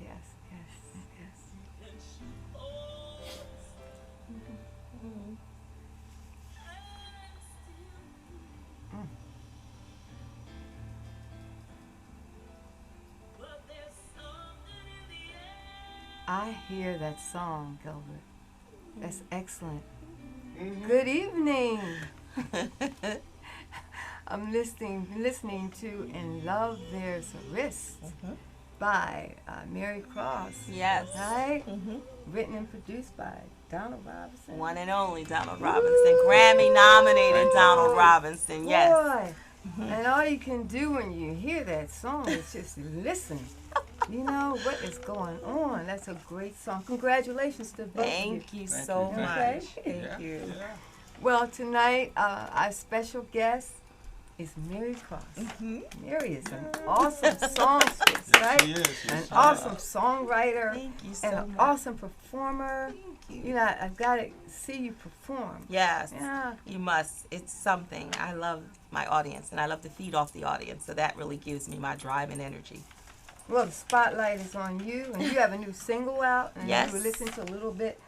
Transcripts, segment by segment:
yes, yes. Mm. I hear that song, Gilbert. That's excellent. Good evening. I'm listening to "In Love There's a Risk" by Mary Cross. Yes. Right? Written and produced by Donald Robinson. One and only Donald Robinson. Grammy nominated Donald Robinson. Yes. Boy. And all you can do when you hear that song is just listen. You know what is going on. That's a great song. Congratulations to both of you. Thank you so much. Okay. Thank you. Yeah. Well, tonight our special guest is Mary Cross. Mary is an awesome songstress, right? She is. An Yes, awesome songwriter Thank you so and an much. awesome performer. Thank You know, I've got to see you perform. Yes. Yeah. You must. It's something. I love my audience, and I love to feed off the audience, so that really gives me my drive and energy. Well, the spotlight is on you, and you have a new single out, and Yes. you were listening to a little bit.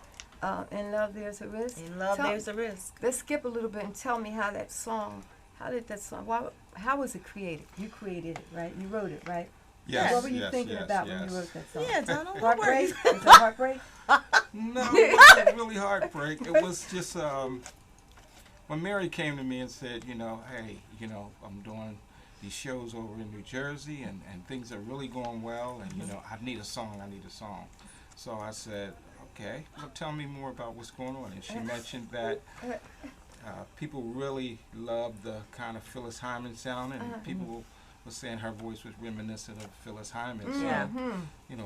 "In Love There's a Risk." In love, Tell- there's a risk. Let's skip a little bit and tell me how that song. How did that song? How was it created? You created it, right? You wrote it, right? Yes, What were you yes, thinking yes, about yes. when you wrote that song? Yeah, Donald. Don't Heartbreak? worry. Was it heartbreak? No, it wasn't really heartbreak. It was just when Mary came to me and said, hey, I'm doing these shows over in New Jersey and things are really going well and, I need a song. So I said, okay, well, tell me more about what's going on. And she mentioned that people really love the kind of Phyllis Hyman sound and people was saying her voice was reminiscent of Phyllis Hyman. So, Yeah.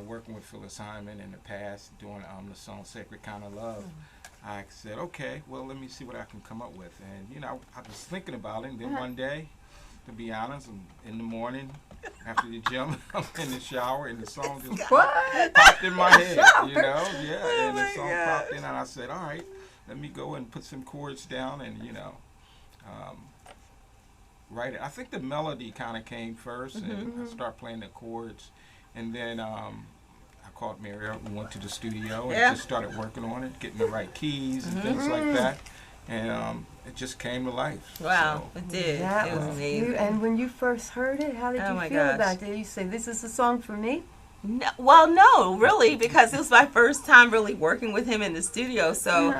working with Phyllis Hyman in the past, doing the song Sacred Kind of Love, I said, okay, well, let me see what I can come up with. And, I was thinking about it, and then one day, to be honest, in the morning, after the gym, I'm in the shower, and the song just What? popped in my head, Yeah, Oh and the my song gosh. popped in, and I said, all right, let me go and put some chords down and, write it. I think the melody kind of came first, and I started playing the chords, and then I called Mary up and went to the studio and just started working on it, getting the right keys and things like that, and it just came to life. Wow, So, it did. That It was was amazing. you. And when you first heard it, how did Oh you my feel gosh. about it? Did you say, "This is a song for me"? No, well, no, really, because it was my first time really working with him in the studio. So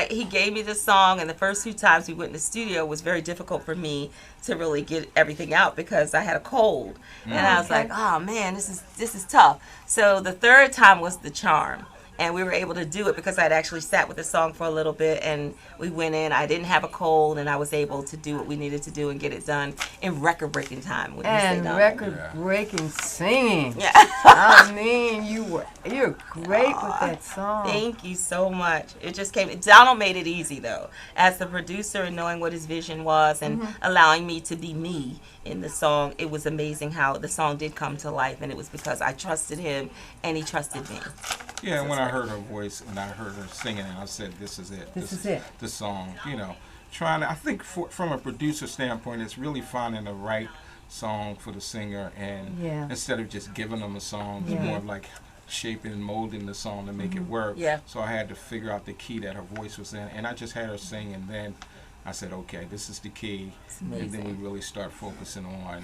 he gave me the song, and the first few times we went in the studio was very difficult for me to really get everything out because I had a cold, and I was like, oh man, this is tough. So the third time was the charm. And we were able to do it because I'd actually sat with the song for a little bit, and we went in. I didn't have a cold, and I was able to do what we needed to do and get it done in record-breaking time. Wouldn't you say, And Donald? record-breaking singing. Yeah. I mean, you're great with that song. Thank you so much. It just came. Donald made it easy though, as the producer and knowing what his vision was and allowing me to be me in the song. It was amazing how the song did come to life, and it was because I trusted him and he trusted me. Yeah, and when I heard her voice and I heard her singing it, I said, this is it. This is it. The song, I think from a producer standpoint, it's really finding the right song for the singer, and instead of just giving them a song, it's more of like shaping and molding the song to make it work. Yeah. So I had to figure out the key that her voice was in, and I just had her sing, and then I said, okay, this is the key, and then we really start focusing on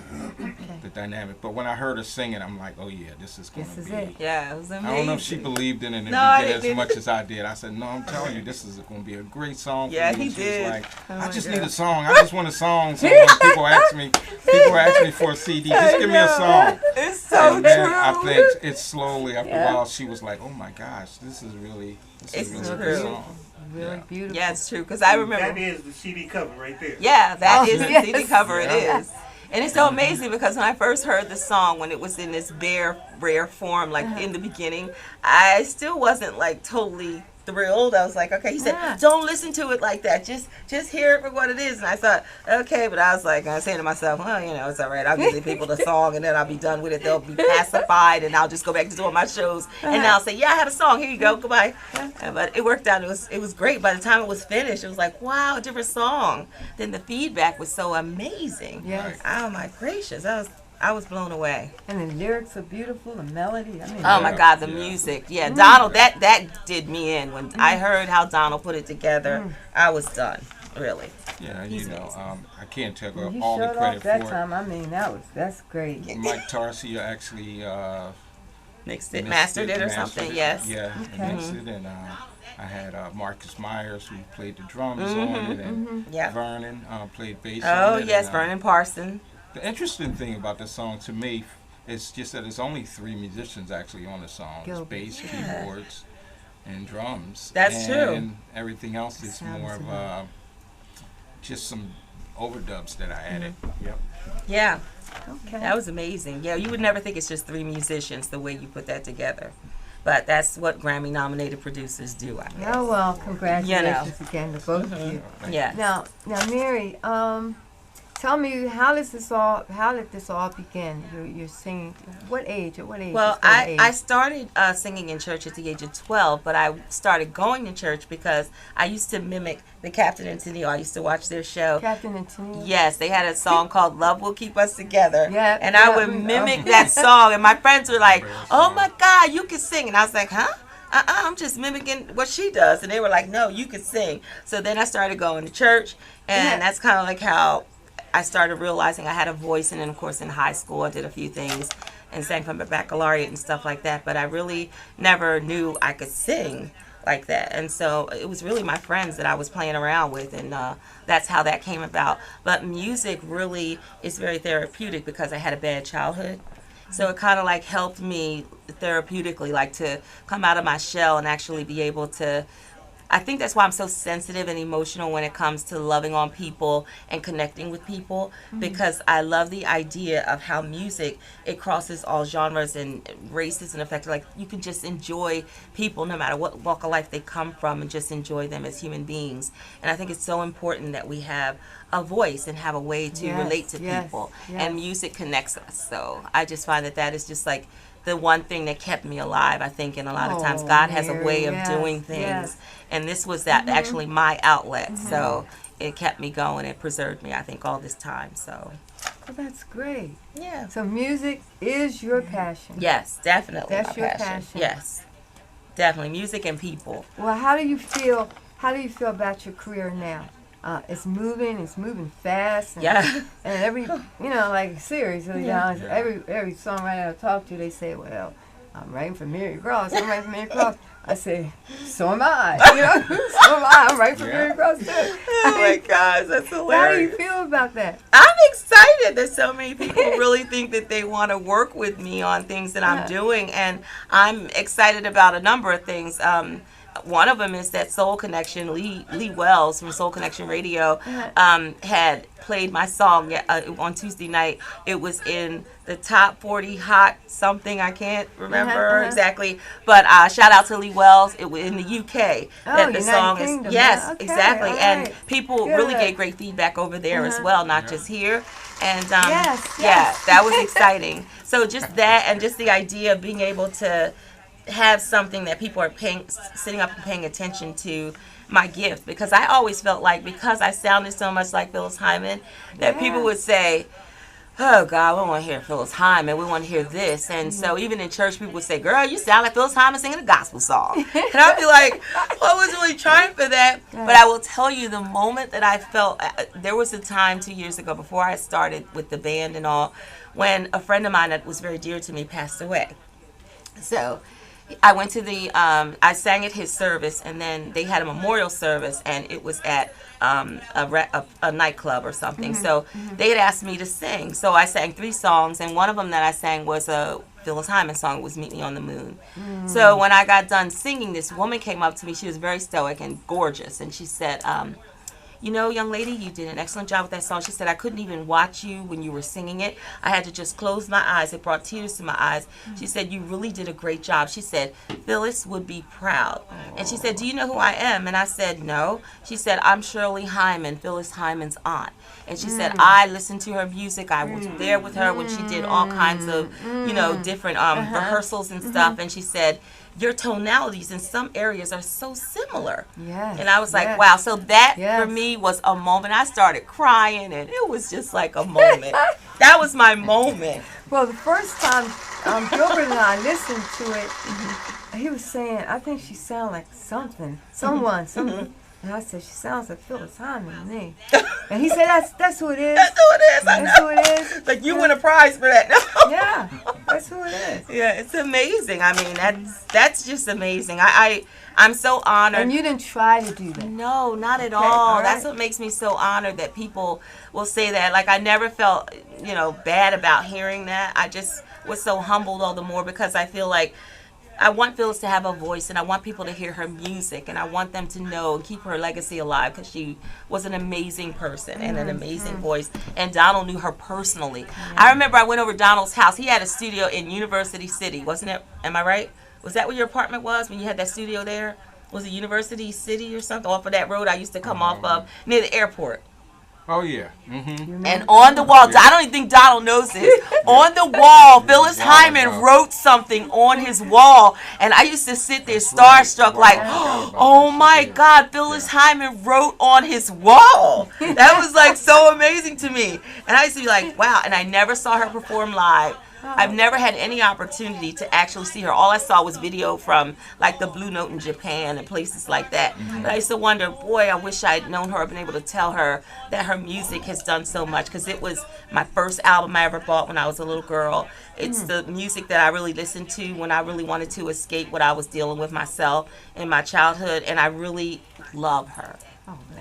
the dynamic. But when I heard her singing, I'm like, oh yeah, this is going to This is be. it. Yeah, it was amazing. I don't know if she believed in it in the No, I beginning as didn't. much as I did. I said, no, I'm telling you, this is going to be a great song for Yeah, you. he And she did. was like, Oh I my just God. need a song. I just want a song. So when people ask me for a CD, just give me a song. It's so And true. then I think it's slowly, after Yeah. a while, she was like, oh my gosh, this is really It's a true. good song. Really Yeah. beautiful. Yeah, it's true. Because I remember. That is the CD cover right there. Yeah, that Oh, is the yes. CD cover. It Yeah. is. And it's so amazing because when I first heard the song, when it was in this bare, rare form, like in the beginning, I still wasn't like totally thrilled. I was like, okay. He said, don't listen to it like that. Just hear it for what it is. And I thought, okay. But I was like, I was saying to myself, well, it's all right. I'll give the people the song and then I'll be done with it. They'll be pacified and I'll just go back to doing my shows. And I'll say, yeah, I have a song. Here you go. Goodbye. But it worked out. It was great. By the time it was finished, it was like, wow, a different song. Then the feedback was so amazing. Yes. Oh my gracious. I was blown away. And the lyrics are beautiful, the melody. I mean, Oh my Yeah, God, the yeah. music. Yeah, Donald, that did me in. When I heard how Donald put it together, I was done, really. Yeah, He's you know, amazing. I can't take when you all the showed off credit that for time, I mean, that's great. it. Mike Tarsi actually Mixed it, mixed mastered it or mastered something, it. yes. Yeah, Okay. mixed it, and I had Marcus Myers who played the drums on it, and Yeah. Vernon played bass Oh, on it. yes, and, Vernon Parson. The interesting thing about the song to me is just that it's only 3 musicians actually on the song. It's Gilbert. bass, keyboards, and drums. That's true. And everything else is Sounds more of good. just some overdubs that I added. Yep. Yeah, Okay. that was amazing. Yeah, you would never think it's just 3 musicians the way you put that together. But that's what Grammy-nominated producers do, I guess. Oh well, congratulations again to both of you. Yeah. Now, Mary, tell me how did this all begin? You're singing. What age? At what age? Well, Let's go to age. I started singing in church at the age of 12, but I started going to church because I used to mimic the Captain and Tennille. I used to watch their show. Captain and Tennille. Yes, they had a song called Love Will Keep Us Together. Yeah, And I yeah, would we know. mimic that song, and my friends were like, oh my God, you can sing. And I was like, huh? I'm just mimicking what she does. And they were like, no, you can sing. So then I started going to church, and Yeah. that's kind of like how I started realizing I had a voice. And then, of course, in high school, I did a few things and sang for my baccalaureate and stuff like that. But I really never knew I could sing like that. And so it was really my friends that I was playing around with, and that's how that came about. But music really is very therapeutic because I had a bad childhood. So it kind of like helped me therapeutically, like to come out of my shell and actually be able to, I think that's why I'm so sensitive and emotional when it comes to loving on people and connecting with people, because I love the idea of how music, it crosses all genres and races and affects, like you can just enjoy people no matter what walk of life they come from and just enjoy them as human beings. And I think it's so important that we have a voice and have a way to Yes, relate to yes, people. yes. And music connects us. So I just find that that is just like the one thing that kept me alive, I think. And a lot of times Oh, God has a Mary, way of yes, doing things. yes. And this was that actually my outlet. So it kept me going. It preserved me, I think, all this time. So, Well, that's great. yeah. So music is your passion. Yes, definitely. That's my your passion. passion. Yes. Definitely. Music and people. Well, how do you feel about your career now? It's moving fast. And, Yeah. And every, like seriously, every songwriter I talk to, they say, well, I'm writing for Mary Cross. I'm writing for Mary Cross. I say, so am I. So am I. I'm writing for Mary Cross too. Oh my gosh, that's How do hilarious. you feel about that? I'm excited that so many people really think that they want to work with me on things that I'm doing, and I'm excited about a number of things. One of them is that Soul Connection, Lee Wells from Soul Connection Radio, had played my song on Tuesday night. It was in the top 40 hot something, I can't remember exactly, but shout out to Lee Wells. It was in the UK that the United song Kingdom, is. Yes, yeah. Okay, exactly, all and right. people really Good. gave great feedback over there as well, not just here. And Yes, yeah, yes. that was exciting. So just that, and just the idea of being able to have something that people are sitting up and paying attention to my gift, because I always felt like, because I sounded so much like Phyllis Hyman, that people would say, oh God, we want to hear Phyllis Hyman, we want to hear this. And so even in church, people would say, girl, you sound like Phyllis Hyman singing a gospel song. And I'd be like, well, I wasn't really trying for that. But I will tell you, the moment that I felt, there was a time 2 years ago before I started with the band and all, when a friend of mine that was very dear to me passed away. So I went to I sang at his service, and then they had a memorial service, and it was at a nightclub or something. So they had asked me to sing. So I sang 3 songs, and one of them that I sang was a Phyllis Hyman song. It was Meet Me on the Moon. So when I got done singing, this woman came up to me. She was very stoic and gorgeous, and she said, you know, young lady, you did an excellent job with that song. She said, I couldn't even watch you when you were singing it. I had to just close my eyes. It brought tears to my eyes. She said, you really did a great job. She said, Phyllis would be proud. And she said, do you know who I am? And I said, no. She said, I'm Shirley Hyman, Phyllis Hyman's aunt. And she said, I listened to her music. I was there with her when she did all kinds of, different rehearsals and stuff. And she said, your tonalities in some areas are so similar. Yes. And I was like, yes. wow. So that Yes. for me was a moment. I started crying, and it was just like a moment. That was my moment. Well, the first time Gilbert and I listened to it, he was saying, I think she sounded like something. And I said, she sounds like Phyllis Hyman to me. And he said, that's who it is. That's who it is. That's who it is. Like, you win a prize for that. Yeah, that's who it is. Yeah, it's amazing. I mean, that's just amazing. I'm so honored. And you didn't try to do that. No, not at Okay, all. all That's right. what makes me so honored that people will say that. Like, I never felt, bad about hearing that. I just was so humbled all the more because I feel like I want Phyllis to have a voice, and I want people to hear her music, and I want them to know and keep her legacy alive because she was an amazing person and an amazing voice. And Donald knew her personally. I remember I went over to Donald's house. He had a studio in University City, wasn't it? Am I right? Was that where your apartment was when you had that studio there? Was it University City or something off of that road I used to come off of near the airport? Oh yeah. Mm-hmm. And on the wall, I don't even think Donald knows this. On the wall, Phyllis Hyman wrote something on his wall, and I used to sit there starstruck, like, "Oh my God, Phyllis Hyman wrote on his wall." That was like so amazing to me, and I used to be like, "Wow!" And I never saw her perform live. I've never had any opportunity to actually see her. All I saw was video from like the Blue Note in Japan and places like that. But I used to wonder, boy, I wish I'd known her or been able to tell her that her music has done so much, because it was my first album I ever bought when I was a little girl. It's the music that I really listened to when I really wanted to escape what I was dealing with myself in my childhood, and I really love her.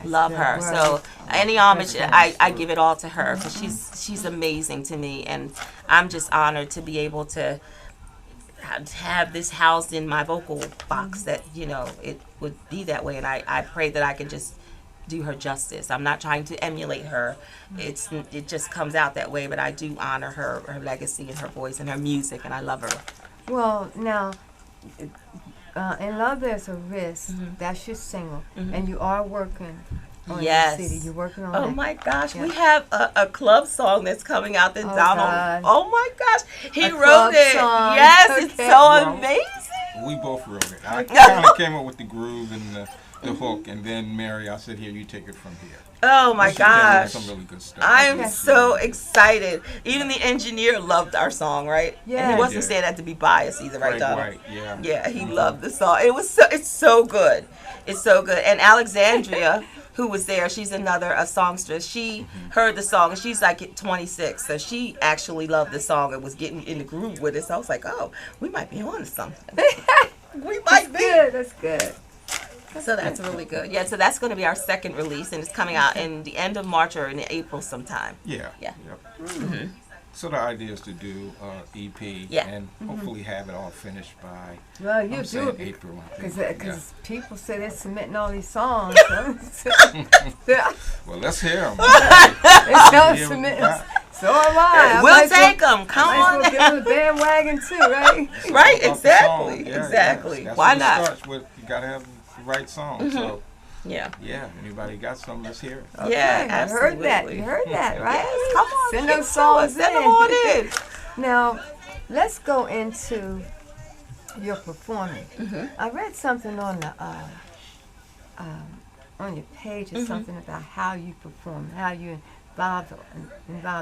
Love her. So any homage, I give it all to her, because she's amazing to me, and I'm just honored to be able to have this housed in my vocal box, that it would be that way, and I pray that I can just do her justice. I'm not trying to emulate her. It just comes out that way, but I do honor her legacy and her voice and her music, and I love her. Well, now, in Love There's a Risk, that's your single, and you are working on Yes. the CD. You're working on Oh that. my gosh, Yeah. we have a club song that's coming out that Oh, Donald. God. Oh my gosh, he A wrote club it. song. Yes, it's Okay. so Well, amazing. We both wrote it. I kind of came up with the groove and the hook, and then Mary, I said, "Here, you take it from here." Oh my She came up with gosh. some really good stuff. I am Okay. so excited. Even the engineer loved our song, right? Yeah. And he He wasn't did. saying that to be biased either, right, Craig Donald? White, yeah. Yeah, he loved the song. It's so good. It's so good. And Alexandria, who was there, she's a songstress. She heard the song, and she's like 26, so she actually loved the song and was getting in the groove with it. So I was like, oh, we might be on to something. We might be. Good, that's good. So that's really good. Yeah, so that's going to be our second release, and it's coming out in the end of March or in April sometime. Yeah. Yeah. Yep. So the idea is to do EP Yeah. and hopefully have it all finished by Well, you I'm do saying it April. I because think. people say they're submitting all these songs. So Yeah. Well, let's hear them. they're submitting. So am I. We'll take them. Come Might as on well get on the bandwagon too, right? Right, About the song. exactly. Yeah, Exactly. That's Why what it not? starts with. You gotta have the right song. So Yeah. yeah, anybody got something? Let's hear it. Yeah, You absolutely. heard that. You heard that, right? Yes, come on. Send give those it to songs us. Send them in. on in. Now, let's go into your performing. I read something on the on your page or something about how you perform, how you involve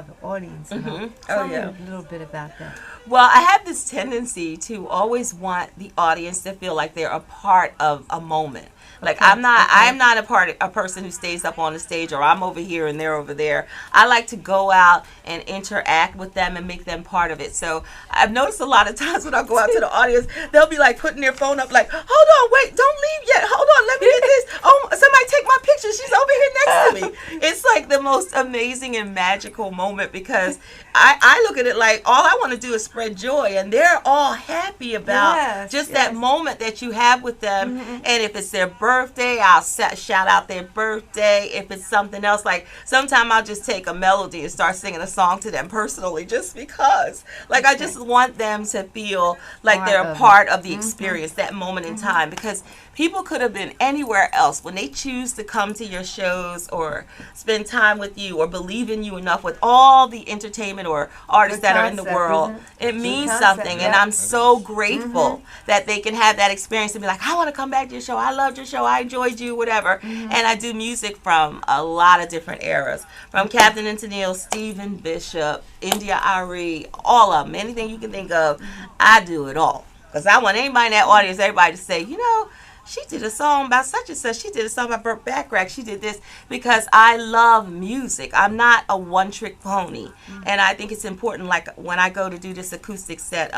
the audience. You know? Tell me a little bit about that. Well, I have this tendency to always want the audience to feel like they're a part of a moment. Like I'm not a person who stays up on the stage, or I'm over here and they're over there. I like to go out and interact with them and make them part of it. So I've noticed a lot of times when I go out to the audience, they'll be like putting their phone up like, hold on, wait, don't leave yet. Hold on, let me get this. Oh, somebody take my picture. She's over here next to me. It's like the most amazing and magical moment, because I look at it like all I want to do is spread joy, and they're all happy about that moment that you have with them. And if it's their birthday, I'll shout out their birthday. If it's something else, like sometimes I'll just take a melody and start singing a song to them personally, just because. Like I just want them to feel like they're a part of the experience, that moment in time, because people could have been anywhere else. When they choose to come to your shows or spend time with you or believe in you enough with all the entertainment or artists that are in the world, it means something. And I'm so grateful that they can have that experience and be like, I want to come back to your show. I loved your the show. I enjoyed you, whatever. And I do music from a lot of different eras. From Captain and Tennille, Stephen Bishop, India Ari, all of them. Anything you can think of, I do it all. Because I want anybody in that audience, everybody to say, you know, she did a song about such and such. She did a song about Burt Bacharach. She did this because I love music. I'm not a one-trick pony. And I think it's important, like when I go to do this acoustic set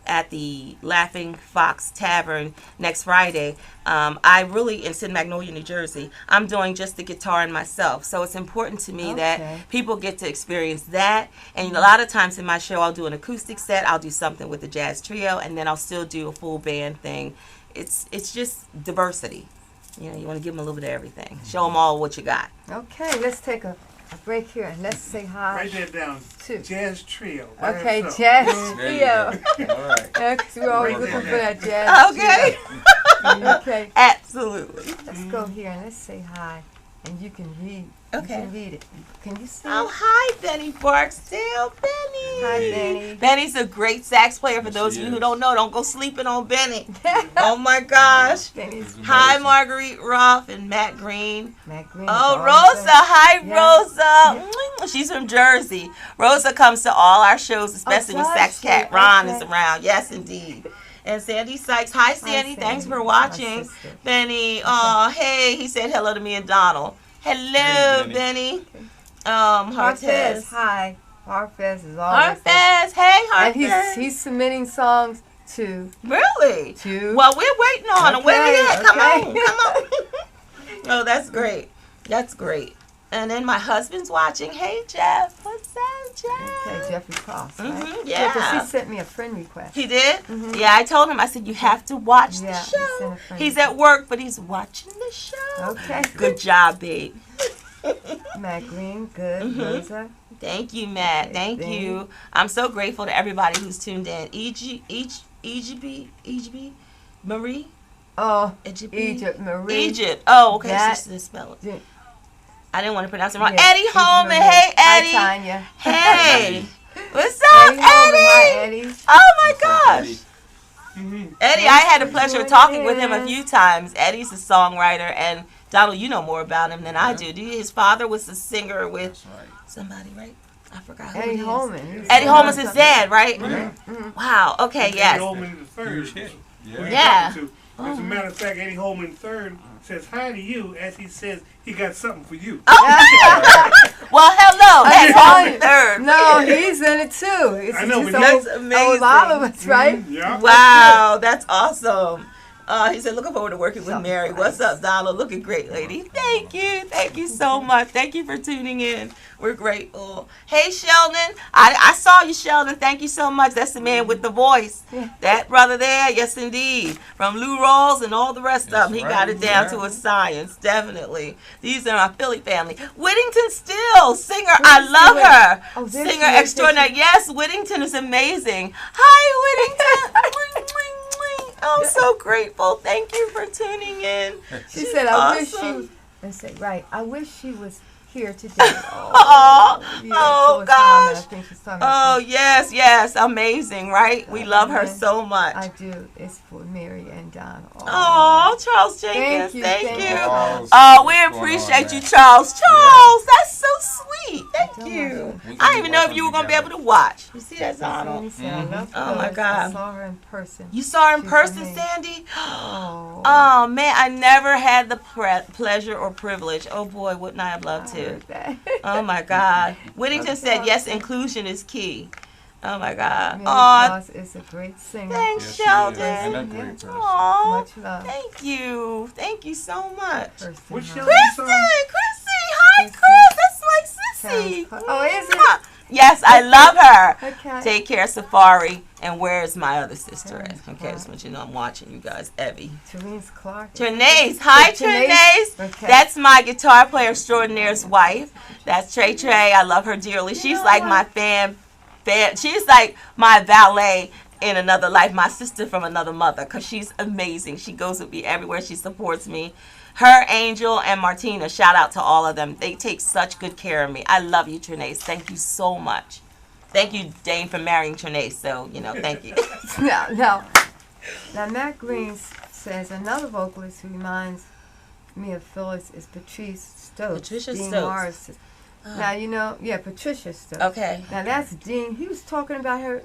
at the Laughing Fox Tavern next Friday, I really, in Sin Magnolia, New Jersey, I'm doing just the guitar and myself. So it's important to me that people get to experience that. And a lot of times in my show, I'll do an acoustic set. I'll do something with a jazz trio, and then I'll still do a full band thing. It's just diversity. You know, you want to give them a little bit of everything. Show them all what you got. Okay, let's take a break here and let's say hi. Write that down. Jazz trio. Okay, jazz trio. All right. Because we're always looking for that jazz trio. Okay. Absolutely. Let's go here and let's say hi. And you can read. Okay. You can read it. Can you see Oh, it? hi, Benny Barksdale. Benny. Hi, Benny. Benny's a great sax player. For those of you who don't know, don't go sleeping on Benny. Oh, my gosh. Benny's Hi, Marguerite Ruff and Matt Green. Matt Green. Oh, Rosa. Hi, Yeah. Rosa. She's from Jersey. Rosa comes to all our shows, especially when does Sax she? Cat Ron Okay. is around. Yes, indeed. And Sandy Sykes. Hi, Sandy. Sandy. Thanks for My watching. sister. Benny. Oh, hey. He said hello to me and Donald. Hello, Hey, Benny. Harfez. Harfez. Hi. Harfez is always there. Harfez. Hey, And Harfez. he's submitting songs to Really? to Well, we're waiting on him. Where we at? Come Okay, on. okay. Come on. Oh, that's great. That's great. And then my husband's watching. Hey, Jeff. What's up, Jeff? Okay, Jeffrey Cross, right? Mhm, Yeah, 'cause yeah. he sent me a friend request. He did? Yeah, I told him. I said, you have to watch Yeah, the he sent show. a friend He's at work, but he's watching the show. Okay. Good job, babe. Matt Green, good. Rosa. Thank you, Matt. Okay, Thank thank you. I'm so grateful to everybody who's tuned in. Marie? Oh, Egypt. Egypt, Marie. Egypt. Oh, okay. That- So just spell it. Yeah. I didn't want to pronounce it wrong. Yeah, Eddie Egypt, Holman. Marie. Hey, Eddie. Hi, Tanya. Hey. What's up, Eddie Holman. Hi, Eddie? Eddie. Oh, my gosh. Mm-hmm. Eddie, I had the pleasure of talking with him a Yes. few times. Eddie's a songwriter, and Donald, you know more about him than I do. His father was a singer with That's right. somebody, right? I forgot who Eddie it is. Holman. Eddie Holman's his dad, right? Mm-hmm. Wow. Okay. Eddie Yes. Holman the third. Huge hit. Who Yeah. you Yeah. talking to. As a matter of fact, Eddie Holman III says hi to you as he says he got something for you. Well, hello. Eddie telling Holman you. third. No, he's in it too. It's I know, just but that's old amazing. Oliver, right? Yeah. Wow, that's awesome. He said, looking forward to working with Something Mary. What's up, Donald? Looking great, lady. Thank you. Thank you so much. Thank you for tuning in. We're grateful. Hey, Sheldon. I saw you, Sheldon. Thank you so much. That's the man with the voice. Yeah. That brother there, yes, indeed. From Lou Rawls and all the rest of That's them. He right. got it down Yeah. to a science, definitely. These are my Philly family. Whittington Still, singer. I love her. Oh, there she Singer is. extraordinary. Yes, Whittington is amazing. Hi, Whittington. Mwing, mwing, mwing. I'm so grateful. Thank you for tuning in. She She's said, I wish she awesome. was. I said, right. I wish she was here today. Aw. Yeah, Oh, so gosh. I think she's talking Oh, about yes, yes. Amazing, right? We love her Yeah. so much. I do. It's for Mary and Don. Oh, Charles Jenkins. Thank you, Thank thank you. you. Oh, we What's going on, appreciate you, man? Charles. Charles, that's so sweet. Thank Don't you. worry. We can I didn't be even know if working you were going to be able together. to watch. You see that, Sandy Donald? said, I love Oh, my Doris. God. I saw her in person. You saw her in She's person, amazing. Sandy? Oh. Oh, man, I never had the pleasure or privilege. Oh, boy, wouldn't I have loved I to. heard that. Oh, my God. Whittington said, yes, inclusion is key. Oh, my God. Mary Oh, Cross is a great singer. thanks, Yes, she is. Sheldon. And a great person. Aw, Much love. thank you. Thank you so much. Kirsten What's Hahn. your- Chrissy, Hi, Kristen. Chris. That's my sissy. Sounds- oh, is it? Mwah. Yes, I love her. Okay. Take care, Safari. And where's my other sister at? Terrence Okay, Clark. just want you to know I'm watching you guys. Evie. Therese Clark. Trinace. Hi, Trinace. Trinace. Okay. That's my guitar player extraordinaire's wife. That's Trey Trey. I love her dearly. She's like my fan. She's like my valet in another life, my sister from another mother, because she's amazing. She goes with me everywhere. She supports me. Her, Angel, and Martina, shout out to all of them. They take such good care of me. I love you, Trinace. Thank you so much. Thank you, Dane, for marrying Trinace. So, thank you. Now, Matt Green's says another vocalist who reminds me of Phyllis is Patrice Stokes. Patricia Dean Stokes. Morris. Now, you know, Patricia Stokes. Okay. Now, that's Dean. He was talking about her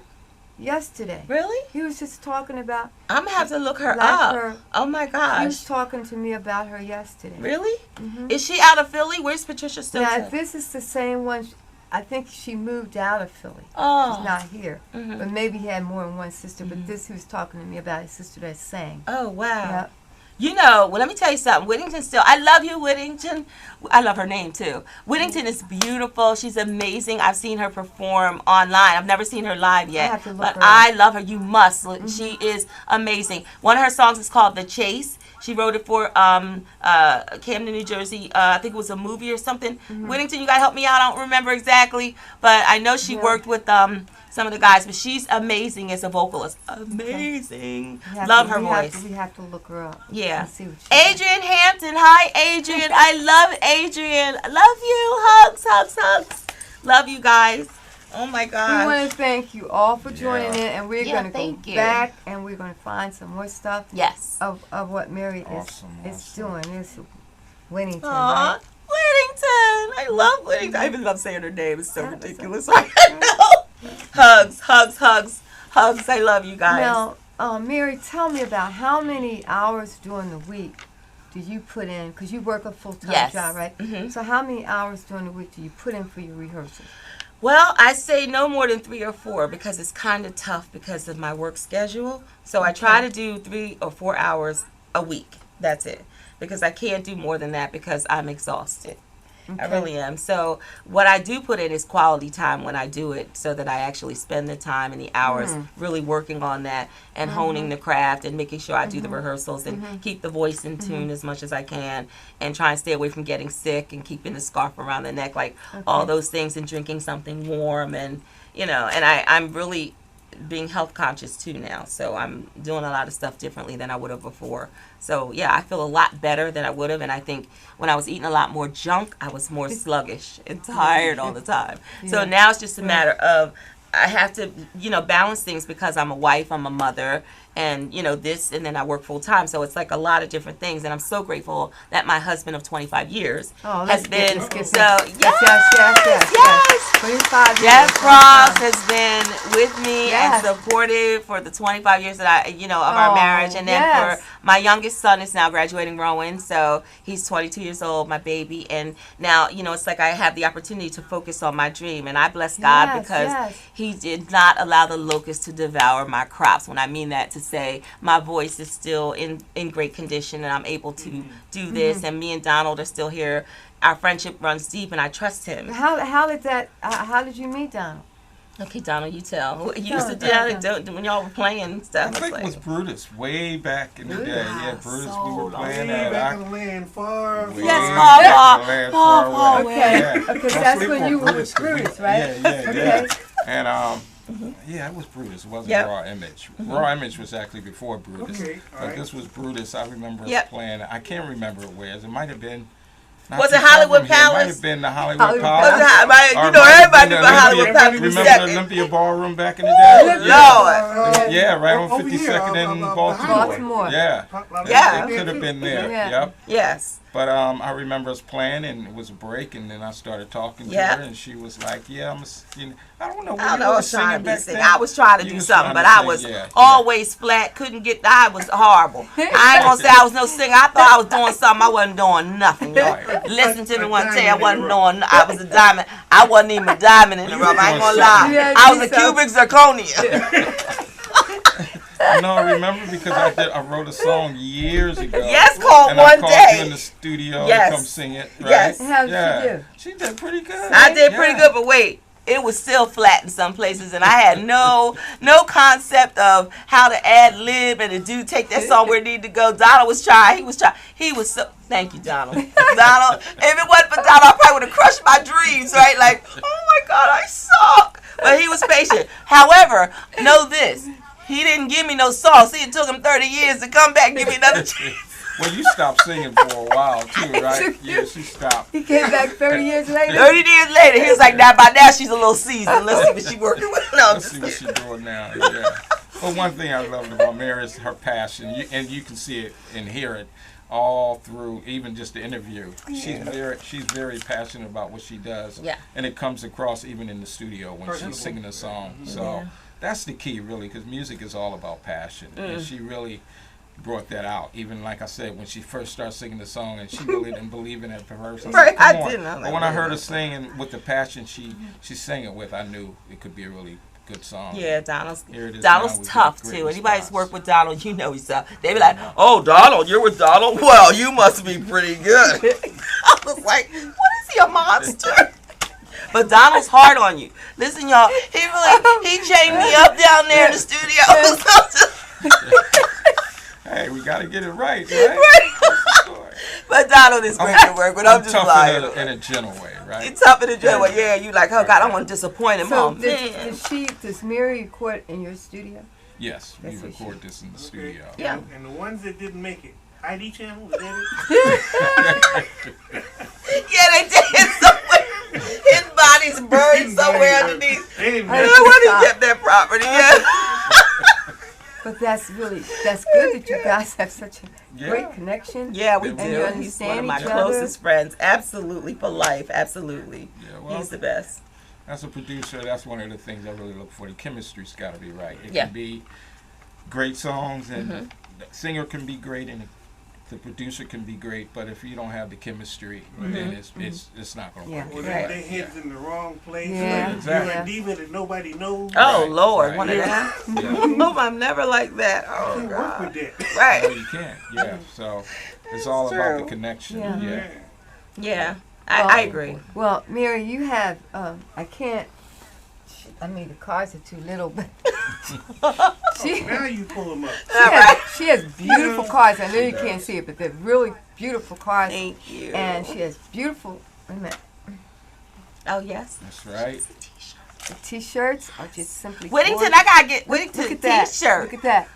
yesterday. Really? He was just talking about I'm gonna have to look her like up. her. Oh my He was gosh. talking to me about her yesterday. Really? Mhm. Is she out of Philly? Where's Patricia Stokes? Now, at? if this is the same one, I think she moved out of Philly. Oh. She's not here. Mhm. But maybe he had more than one sister. But this, he was talking to me about his sister that sang. Oh wow. Yep. You know, well, let me tell you something. Whittington still, I love you, Whittington. I love her name, too. Whittington is beautiful. She's amazing. I've seen her perform online. I've never seen her live yet. have to look But her I love her. You must. She is amazing. One of her songs is called The Chase. She wrote it for Camden, New Jersey. I think it was a movie or something. Whittington, you got to help me out. I don't remember exactly. But I know she worked with some of the guys. But she's amazing as a vocalist. Amazing. Love her voice. We have to look her up. Yeah. And see what she Adrian Hampton. Hi, Adrian. I love Adrian. I love you. Hugs, hugs, hugs. Love you guys. Oh my We gosh. want to thank you all for joining in, and we're Yeah, going to thank go you. back and we're going to find some more stuff Yes. of what Mary Awesome, is awesome. doing. It's Winnington, Aw, right? Whittington. I love Whittington. I even love saying her name. It's so ridiculous. I know. Hugs, hugs, hugs, hugs. I love you guys. Now, Mary, tell me about how many hours during the week do you put in? Because you work a full-time Yes. job, right? Mhm. So how many hours during the week do you put in for your rehearsals? Well, I say no more than 3 or 4 because it's kind of tough because of my work schedule. So I try to do 3 or 4 hours a week. That's it. Because I can't do more than that because I'm exhausted. I Okay. really am. So what I do put in is quality time when I do it so that I actually spend the time and the hours really working on that and honing the craft and making sure I do the rehearsals and keep the voice in tune as much as I can and try and stay away from getting sick and keeping the scarf around the neck, like all those things, and drinking something warm and, you know, and I'm really being health conscious too now. So I'm doing a lot of stuff differently than I would have before. So yeah, I feel a lot better than I would have. And I think when I was eating a lot more junk, I was more sluggish and tired all the time. So now it's just a matter of I have to, you know, balance things because I'm a wife, I'm a mother, and, you know, this, and then I work full time. So it's like a lot of different things. And I'm so grateful that my husband of 25 years has been, let's get so, yes. 25 years. Jeff Cross has been with me Yes. and supportive for the 25 years that I, you know, of our marriage. And then yes. for my youngest son is now graduating Rowan. So he's 22 years old, my baby. And now, you know, it's like I have the opportunity to focus on my dream. And I bless God Yes, because yes. he did not allow the locusts to devour my crops. When I mean that, to say my voice is still in great condition and I'm able to do this. And me and Donald are still here. Our friendship runs deep and I trust him. How did you meet Donald? Okay, Donald, you tell. You used to do Tell. that when y'all were playing and I stuff. think it was Brutus way back in the day. Yeah, Brutus, we were playing that. back in the land far. Way Yes, back far, in the land, far away. away. Yeah. Okay, Don't that's sleep when on you were Brutus, with 'cause we- Brutus, right? Yeah. Okay. And yeah, it was Brutus. It wasn't Yep. Raw Image. Raw Image was actually before Brutus. Okay, all But right. this was Brutus. I remember us Yep. playing. I can't remember where. It might have been. not Was too it far Hollywood from here. It might Palace? have been the Hollywood Hollywood Palace. Palace. You Or know, it might everybody have knew been about Hollywood Olympia. Palace. Remember Second. the Olympia Ballroom back in the day? Lord. Yeah, right on Over here, 52nd in Baltimore. Baltimore. Yeah. Yeah. It could have been there. Yeah. Yep. Yes. But I remember us playing, and it was a break, and then I started talking to Yeah. her, and she was like, "Yeah, you know, I don't know. I don't know. I was trying to be back sick. then? I was trying to You do was something, trying but to I sing, was yeah. always flat. Couldn't get. I was horrible. I ain't gonna say I was no singer. I thought I was doing something. I wasn't doing nothing. Y'all. Right. Listen to me one diamond day. I in the wasn't rough. doing. I was a diamond. I wasn't even a diamond in the rough. I ain't gonna lie. Yeah, I was a so- cubic zirconia. No, I remember because I wrote a song years ago. Yes, called and One I called Day. you in the studio Yes. to come sing it. Right? Yes. How did yeah. she do? She did pretty good. I did pretty Yeah. good, but wait, it was still flat in some places, and I had no concept of how to ad lib and to take that song where it needed to go. Donald was trying. He was so. Thank you, Donald. Donald. If it wasn't for Donald, I probably would have crushed my dreams. Right? Like, oh my God, I suck. But he was patient. However, know this. He didn't give me no song. See, it took him 30 years to come back and give me another chance. Well, you stopped singing for a while too, right? Yeah, she stopped. He came back 30 years later. 30 years later, he was like, now by now she's a little seasoned. Let's see what she working with. No, I'm Let's just see what kidding. she's doing now. Yeah. Well, one thing I loved about Mary is her passion, and you can see it and hear it all through, even just the interview. She's very passionate about what she does, and it comes across even in the studio when she's singing a song. So that's the key, really, because music is all about passion, and she really brought that out. Even like I said, when she first started singing the song, and she really didn't believe in it at first. I didn't. But when I heard her singing with the passion she sang it with, I knew it could be a really good song. Yeah, Donald's tough too. Anybody's worked with Donald, you know he's tough. They be like, "Oh, Donald, you're with Donald? Well, you must be pretty good." I was like, "What is he, a monster?" But Donald's hard on you. Listen, y'all, he chained me up down there in the studio. Hey, we gotta get it right? But Donald is great to work with. I'm just tough lying. in a gentle way, right? He's tough in a gentle way. Yeah, you like, oh God, I don't want to disappoint him. So Man. does Mary record in your studio? Yes, we record this in the studio. Yeah. And the ones that didn't make it, ID channel, is that it? Yeah, they did somewhere. His body's buried somewhere underneath. They didn't Where make did he get that property? Yeah. But that's good that you guys have such a great connection. Yeah, we And do. you He's one of understand my each other. closest friends. Absolutely, for life. Absolutely. Yeah, well, He's the best. as a producer, that's one of the things I really look for. The chemistry's got to be right. It Yeah. can be great songs, and the singer can be great, and the producer can be great. But if you don't have the chemistry, then it's not going to work. Or their head's in the wrong place. Yeah. Like Exactly. you're a diva that nobody knows. Oh, Right, Lord. right. One of them. Yeah. Nope, I'm never like that. You Oh, can't work God. with that. No, Right. you can't. Yeah. So it's all It's about the true. connection. Yeah. Yeah. Yeah, Well, I agree. Well, Mary, you have, the cards are too little, but Now you pull them up. she has beautiful cards. I know you can't see it, but they're really beautiful cards. Thank you. And she has beautiful, wait a minute, Oh, yes. That's right. the T-shirts are just simply Whittington, gorgeous. I got to get Look Whittington at that. t-shirt. Look at that.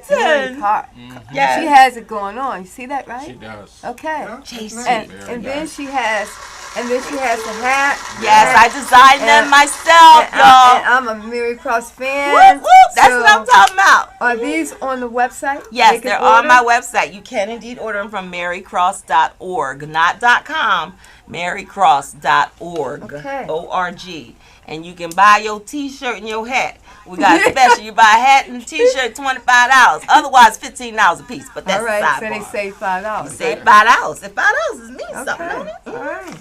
Very Whittington. card. Yes. She has it going on. You see that, She right? does. Okay. Yeah, Jason. that's And, nice. Very and then nice. she has the hat. Yes, I designed them And- myself, And y'all. I'm a Mary Cross fan. Whoop, whoop. That's So, what I'm talking about. Are these on the website? Yes, They can they're on order? my website. You can indeed order them from marycross.org, not .com, marycross.org, Okay. O-R-G. And you can buy your t-shirt and your hat. We got a special. You buy a hat and t-shirt, $25. Otherwise, $15 a piece. But that's All right, a so they sidebar. save $5. Save $5. If $5 is mean something, Okay. don't it? All right.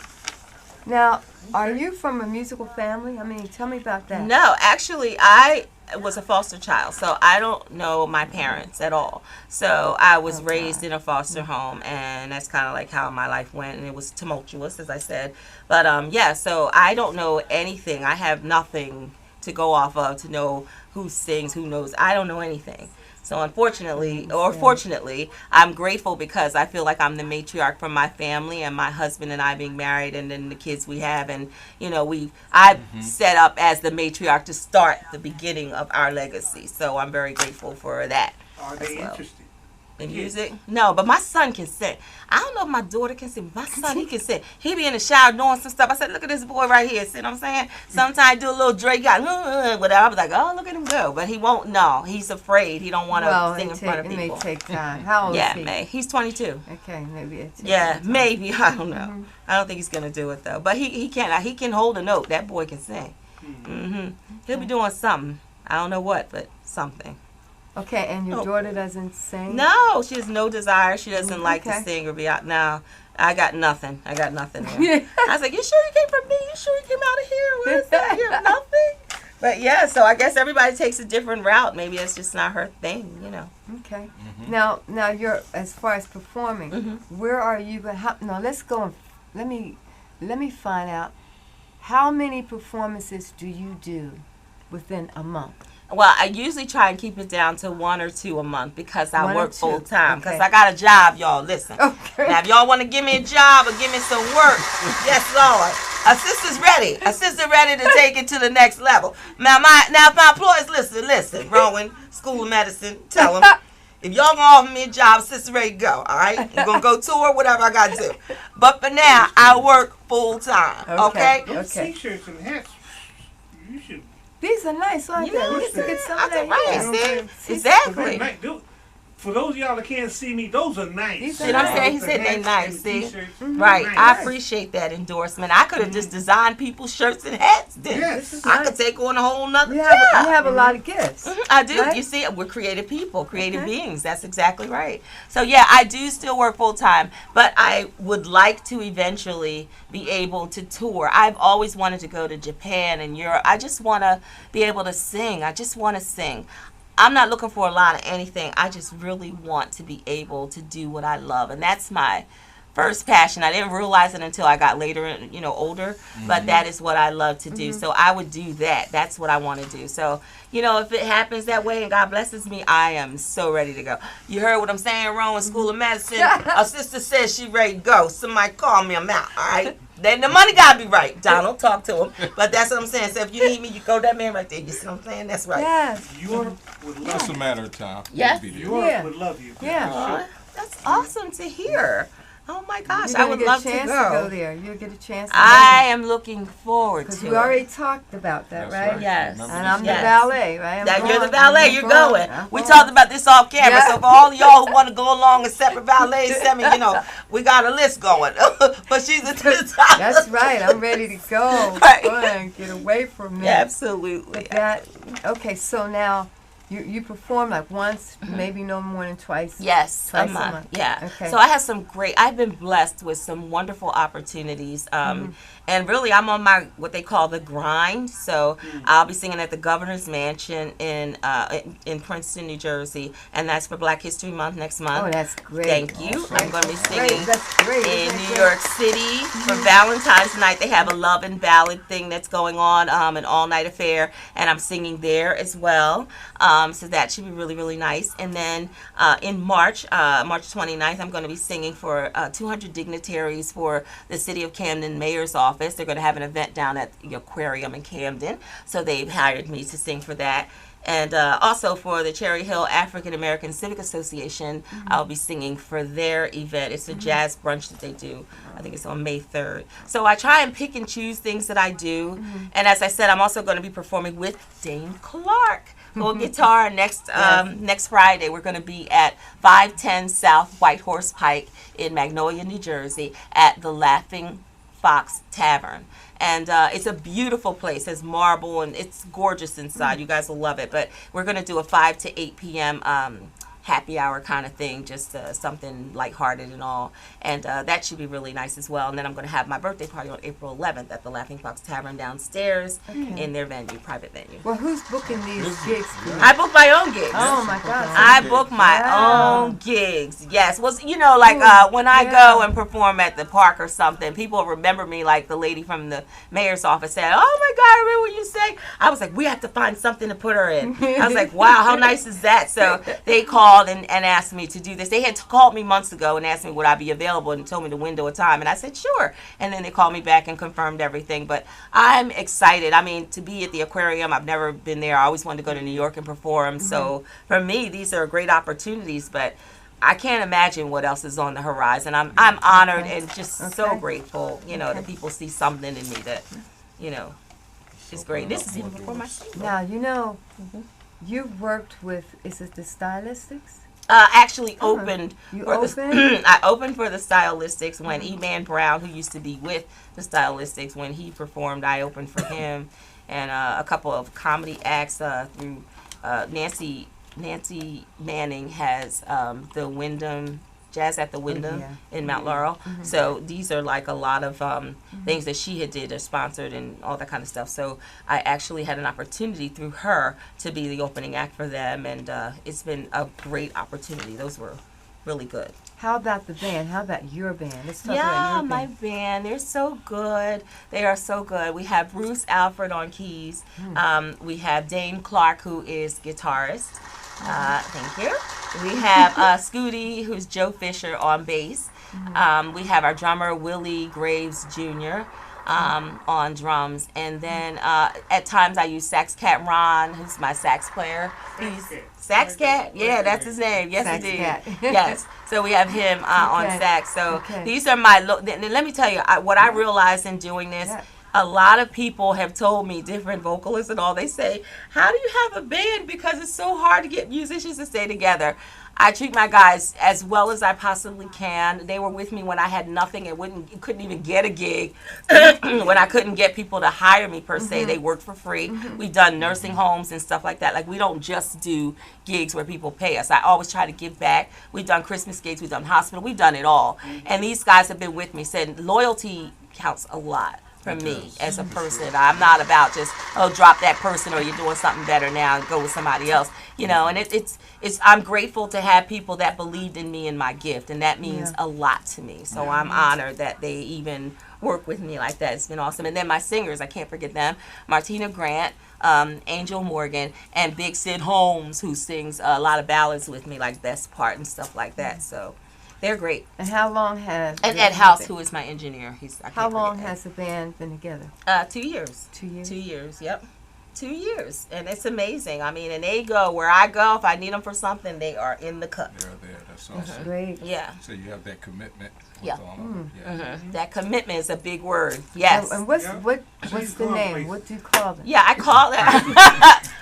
Now, are you from a musical family? Tell me about that. No, actually, I was a foster child, so I don't know my parents at all. So I was raised in a foster home, and that's kind of like how my life went, and it was tumultuous, as I said. But so I don't know anything. I have nothing to go off of to know who sings, who knows. I don't know anything. So unfortunately, or fortunately, I'm grateful because I feel like I'm the matriarch from my family and my husband and I being married and then the kids we have. And, I've set up as the matriarch to start the beginning of our legacy. So I'm very grateful for that. Are as they well. interested? In music? No, but my son can sing. I don't know if my daughter can sing. My son, he can sing. He be in the shower doing some stuff. I said, look at this boy right here. See what I'm saying? Sometimes do a little Drake, whatever. I was like, oh, look at him go. But he won't know. He's afraid. He don't want to sing in front of it people. may take time. How old Yeah, is he? May. He's 22. Okay, maybe it takes Yeah, some time. maybe. I don't know. I don't think he's going to do it, though. But he can. He can hold a note. That boy can sing. He'll be doing something. I don't know what, but something. Okay, and your daughter doesn't sing? No, she has no desire. She doesn't like to Okay. sing or be out. No, I got nothing. There. I was like, you sure you came from me? You sure you came out of here? What is that? You have nothing? But yeah, so I guess everybody takes a different route. Maybe it's just not her thing, Okay. Now you're, as far as performing, where are you going? Now let's go. Let me find out, how many performances do you do within a month? Well, I usually try and keep it down to 1 or 2 a month because I 1 or work 2. full time. Because Okay. I got a job, y'all. Listen. Okay. Now, if y'all want to give me a job or give me some work, yes, Lord. A sister's ready. A sister ready to take it to the next level. Now, if my employees listen, Rowan, School of Medicine, tell them, if y'all gonna offer me a job, sister ready to go. All right, you're gonna go tour, whatever I gotta do. But for now, I work full time. Okay. Those t-shirts and hats, you should These are nice, aren't they? We used to get some of that right, here. see? Exactly. For those of y'all that can't see me, those are nice. See what I'm saying? He said they nice, see? Mm-hmm. Right. Nice. I appreciate that endorsement. I could have just designed people's shirts and hats then. Yes. I could take on a whole nother You job. have a lot of gifts. I do. Right? You see, we're creative people, creative beings. That's exactly right. So, yeah, I do still work full time, but I would like to eventually be able to tour. I've always wanted to go to Japan and Europe. I just want to be able to sing. I just want to sing. I'm not looking for a lot of anything. I just really want to be able to do what I love. And that's my first passion. I didn't realize it until I got later, older. But that is what I love to do. So I would do that. That's what I want to do. So, if it happens that way and God blesses me, I am so ready to go. You heard what I'm saying, Ron, in School of Medicine? Our sister says she ready to go. Somebody call me. I'm out, all right? Then the money got to be right. Donald, talk to him. But that's what I'm saying. So if you need me, you go to that man right there. You see what I'm saying? That's right. Yes. Europe would love That's a you. matter of time. Yes. We'll be there. Europe would love you. Yeah. Aw, that's awesome to hear. Oh my gosh, You're I gonna would get love a chance to go. there. You'll get a chance to I am looking forward because to we it. already talked about that, That's right? Yes. Remember And this? I'm the Yes. ballet, right? I'm That you're the going. valet, I'm you're going. going. I'm We going. talked about this off camera, Yeah. so for all of y'all who want to go along as separate valets, send me, we got a list going. But she's at the top. That's right. I'm ready to go. Right. Fun. Get away from me. Absolutely. But okay, so now you perform like once, maybe no more than twice. Yes, Twice a a month. month. Yeah. Okay. So I have I've been blessed with some wonderful opportunities. And really, I'm on what they call the grind. So I'll be singing at the Governor's Mansion in Princeton, New Jersey, and that's for Black History Month next month. Oh, that's great. Thank you. I'm going to be Great. singing That's great. in Isn't New that York City for Valentine's night. They have a love and ballad thing that's going on, an all-night affair, and I'm singing there as well. So that should be really, really nice. And then in March 29th, I'm going to be singing for 200 dignitaries for the City of Camden Mayor's Office. They're going to have an event down at the aquarium in Camden. So they've hired me to sing for that. And also for the Cherry Hill African American Civic Association, I'll be singing for their event. It's a jazz brunch that they do. I think it's on May 3rd. So I try and pick and choose things that I do. And as I said, I'm also going to be performing with Dame Clark on guitar next Friday. We're going to be at 510 South White Horse Pike in Magnolia, New Jersey at the Laughing Fox Tavern. And it's a beautiful place. It's marble and it's gorgeous inside. You guys will love it. But we're going to do a 5 to 8 p.m. Happy hour kind of thing, just something lighthearted and all. And that should be really nice as well. And then I'm going to have my birthday party on April 11th at the Laughing Fox Tavern downstairs in their venue, private venue. Well, who's booking these gigs for you? I book my own gigs. Oh, my God. I book my Wow. own gigs. Yes. Well, when I go and perform at the park or something, people remember me like the lady from the mayor's office said, "Oh my God, I remember what you say." I was like, "We have to find something to put her in." I was like, "Wow, how nice is that?" So they called and asked me to do this. They had called me months ago and asked me would I be available and told me the window of time. And I said, sure. And then they called me back and confirmed everything. But I'm excited. I mean, to be at the aquarium, I've never been there. I always wanted to go to New York and perform. So for me, these are great opportunities. But I can't imagine what else is on the horizon. I'm honored and just so grateful, that people see something in me that, is great. This is even before my single. Now, you've worked with, is it the Stylistics? Actually opened. You for opened? I opened for the Stylistics when E-Man Brown, who used to be with the Stylistics, when he performed, I opened for him. And a couple of comedy acts through Nancy Manning has the Wyndham Jazz at the Wyndham in Mount Laurel. So these are like a lot of things that she had did or sponsored and all that kind of stuff. So I actually had an opportunity through her to be the opening act for them, and it's been a great opportunity. Those were really good. How about the band? How about your band? Let's talk about your my band. band. They're so good. They are so good. We have Bruce Alfred on keys. We have Dame Clark, who is guitarist. Thank you. We have Scooty, who's Joe Fisher, on bass. We have our drummer, Willie Graves Jr., on drums. And then at times I use Sax Cat Ron, who's my sax player. Sax Cat? Yeah, that's his name. Yes, Sax indeed. Cat. Yes. So we have him on Okay. sax. So Okay. these are my, let me tell you, what I realized in doing this, a lot of people have told me, different vocalists and all, they say, how do you have a band? Because it's so hard to get musicians to stay together. I treat my guys as well as I possibly can. They were with me when I had nothing and couldn't even get a gig. When I couldn't get people to hire me per se, they worked for free. We've done nursing homes and stuff like that. Like, we don't just do gigs where people pay us. I always try to give back. We've done Christmas gigs, we've done hospital, we've done it all. And these guys have been with me, said loyalty counts a lot for me as a person. I'm not about just, drop that person or you're doing something better now and go with somebody else. You know, and it's I'm grateful to have people that believed in me and my gift, and that means a lot to me. So I'm honored that they even work with me like that. It's been awesome. And then my singers, I can't forget them, Martina Grant, Angel Morgan, and Big Sid Holmes, who sings a lot of ballads with me, like Best Part and stuff like that. So they're great. And how long has... And Ed House, who is my engineer. How long has the band been together? 2 years. 2 years? 2 years, yep. 2 years. And it's amazing. I mean, and they go where I go. If I need them for something, they are in the cut. They're there. That's awesome. Great. Yeah. So you have that commitment. With Yeah. all of them. Yeah. That commitment is a big word. Yes. And what's the name? What do you call them? Yeah, I call them.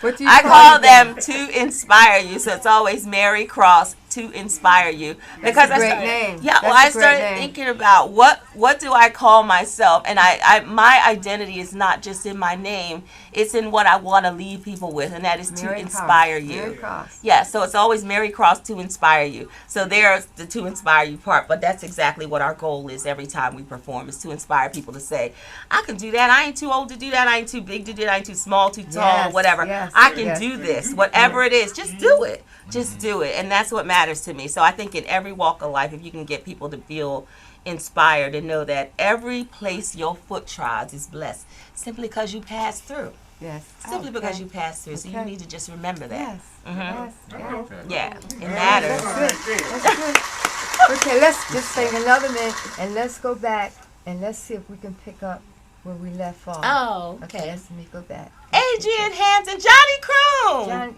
What do you I call them to inspire you. So it's always Mary Cross to inspire you, because That's a great name. Yeah, That's well, I a great started name. thinking about what do I call myself, and I my identity is not just in my name; it's in what I want to leave people with, and that is to Mary inspire Cross. you. Mary Cross. Yeah, so it's always Mary Cross to inspire you. So there's the to inspire you part, but that's exactly what our goal is every time we perform, is to inspire people to say, I can do that. I ain't too old to do that. I ain't too big to do that. I ain't too small, too tall, Yes, whatever. yes, I can yes. do this. Whatever it is, just do it. Just do it. And that's what matters to me. So I think in every walk of life, if you can get people to feel inspired and know that every place your foot trods is blessed simply because you passed through. Yes. Simply because you passed through. So you Okay. need to just remember that. Yes. Yes. Yes. Yeah, it matters. That's good. Okay, let's just take another minute and let's go back and let's see if we can pick up where we left off. Oh, Okay, okay. let me go back. Adrian Hampton, Johnny Croom. Johnny,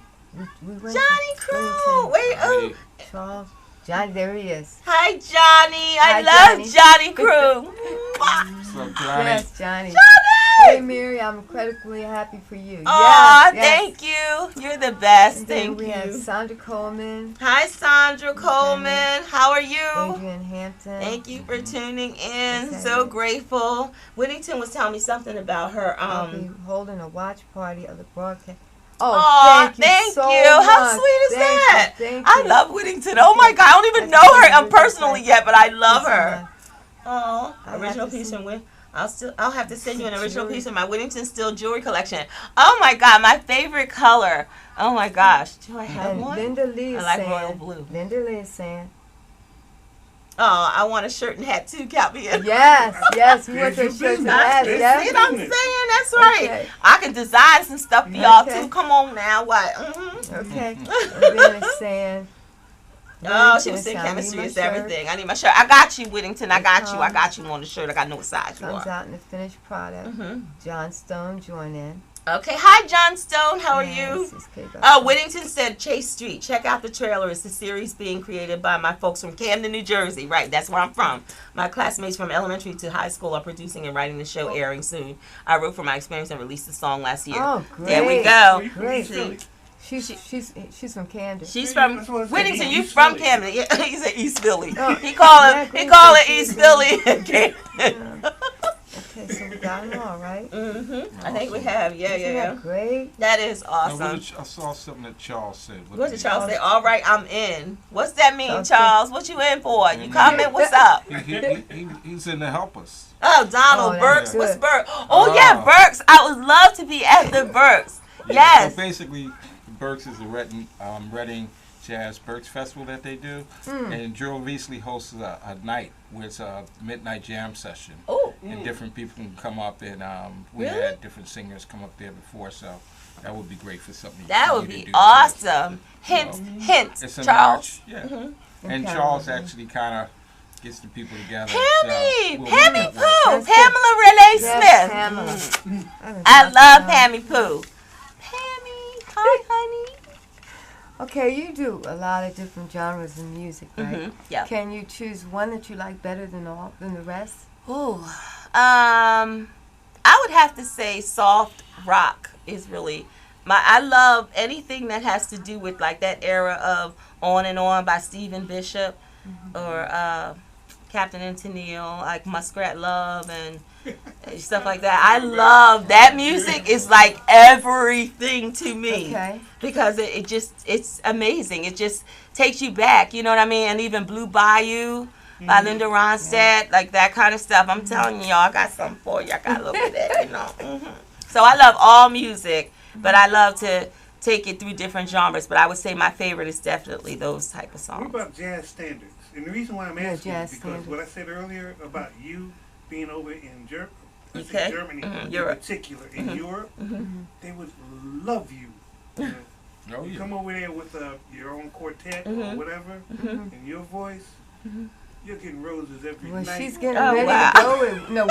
we went Johnny to Croom. Clinton. Wait, oh. Charles. Johnny, there he is. Hi, Johnny. I Hi, love Johnny Croom. What's up, Johnny? Yes, Johnny. Johnny! Hey, Mary, I'm incredibly happy for you. Aw, yes, yes. thank you. You're the best. And then Thank we have you. Sandra Coleman, Hi, Sandra Coleman. How are you? Adrian Hampton. Thank you for tuning in. Okay. So grateful. Whittington was telling me something about her. I'll be holding a watch party of the broadcast. Oh, thank you so How much. sweet is Thank that? you, thank I you. love Whittington. Oh my God, I don't even That's know her really personally good. yet, but I love Listen, her. Oh, I original have to piece see- from Whit. I'll have to send you an original Jewelry. piece of my Whittington Steel jewelry collection. Oh my God, my favorite color. Oh my gosh, do I have And one? Linda Lee I is like saying, royal blue. Linda Lee is saying, Oh, I want a shirt and hat too. Count me in. yes, we want There's your your shirts and business. hats, There's yes. See what I'm saying? That's right. Okay. I can design some stuff for y'all Okay. too. Come on now, what? Mm-hmm. Okay. And then it's saying, Oh, she was Whittington, saying I need chemistry my is shirt. everything. I need my shirt. I got you, Whittington. I got you. I got you on the shirt. I got no size you Comes are. out in the finished product. Mm-hmm. John Stone joined in. Okay. Hi, John Stone. How are Yes, you? it's paper. Oh, Whittington said Chase Street. Check out the trailer. It's the series being created by my folks from Camden, New Jersey. Right, that's where I'm from. My classmates from elementary to high school are producing and writing the show, airing soon. I wrote from my experience and released the song last year. Oh, great. There we go. Great. See? She's from Camden. She's from That's what I said. Whittington. East You from Philly. Camden? Yeah, he's in East Philly. Oh, He call yeah, it. He call it East East Philly. Yeah. Okay, so we got them all, right? I think we have. Yeah, Isn't yeah, that yeah. great? That is Now, what awesome. did I saw something that Charles said. What did did Charles say? All right, I'm in. What's that mean, Okay. Charles? What you in for? You coming? What's up? He's in to help us. Oh, Donald Oh, Burks. that's What's good. Burks? Oh, yeah, Burks. I would love to be at the Burks. Yes. So basically, Burks is the Reading Jazz Burks Festival that they do, and Joe Beasley hosts a night where it's a midnight jam session, Oh, and different people can come up, and we Really? had different singers come up there before, so that would be great for something. that for would you to be do, awesome. too. Hint, It's in Charles. March, yeah. And Okay. Charles actually kind of gets the people together. Pammy, so we'll Pammy make it work. Pooh, That's Pamela Renee Yes, Smith. Pamela. I love Pammy Pooh. Pammy, hi, honey. Okay, you do a lot of different genres of music, right? Yeah. Can you choose one that you like better than the rest? Ooh, I would have to say soft rock is really I love anything that has to do with like that era of On and On by Stephen Bishop or Captain and Tennille, like Muskrat Love and stuff like that. I love that music. Is like everything to me because it's amazing. It just takes you back. You know what I mean? And even Blue Bayou by Linda Ronstadt, like that kind of stuff. I'm telling y'all, I got something for you. I got a little bit of that, you know. So I love all music, but I love to take it through different genres. But I would say my favorite is definitely those type of songs. What about jazz standards? And the reason why I'm asking is because what I said earlier about you being over in Germany, in Europe. particular, in Europe, they would love you. You come over there with your own quartet or whatever, and your voice. You're getting roses every night. She's getting ready to go. No,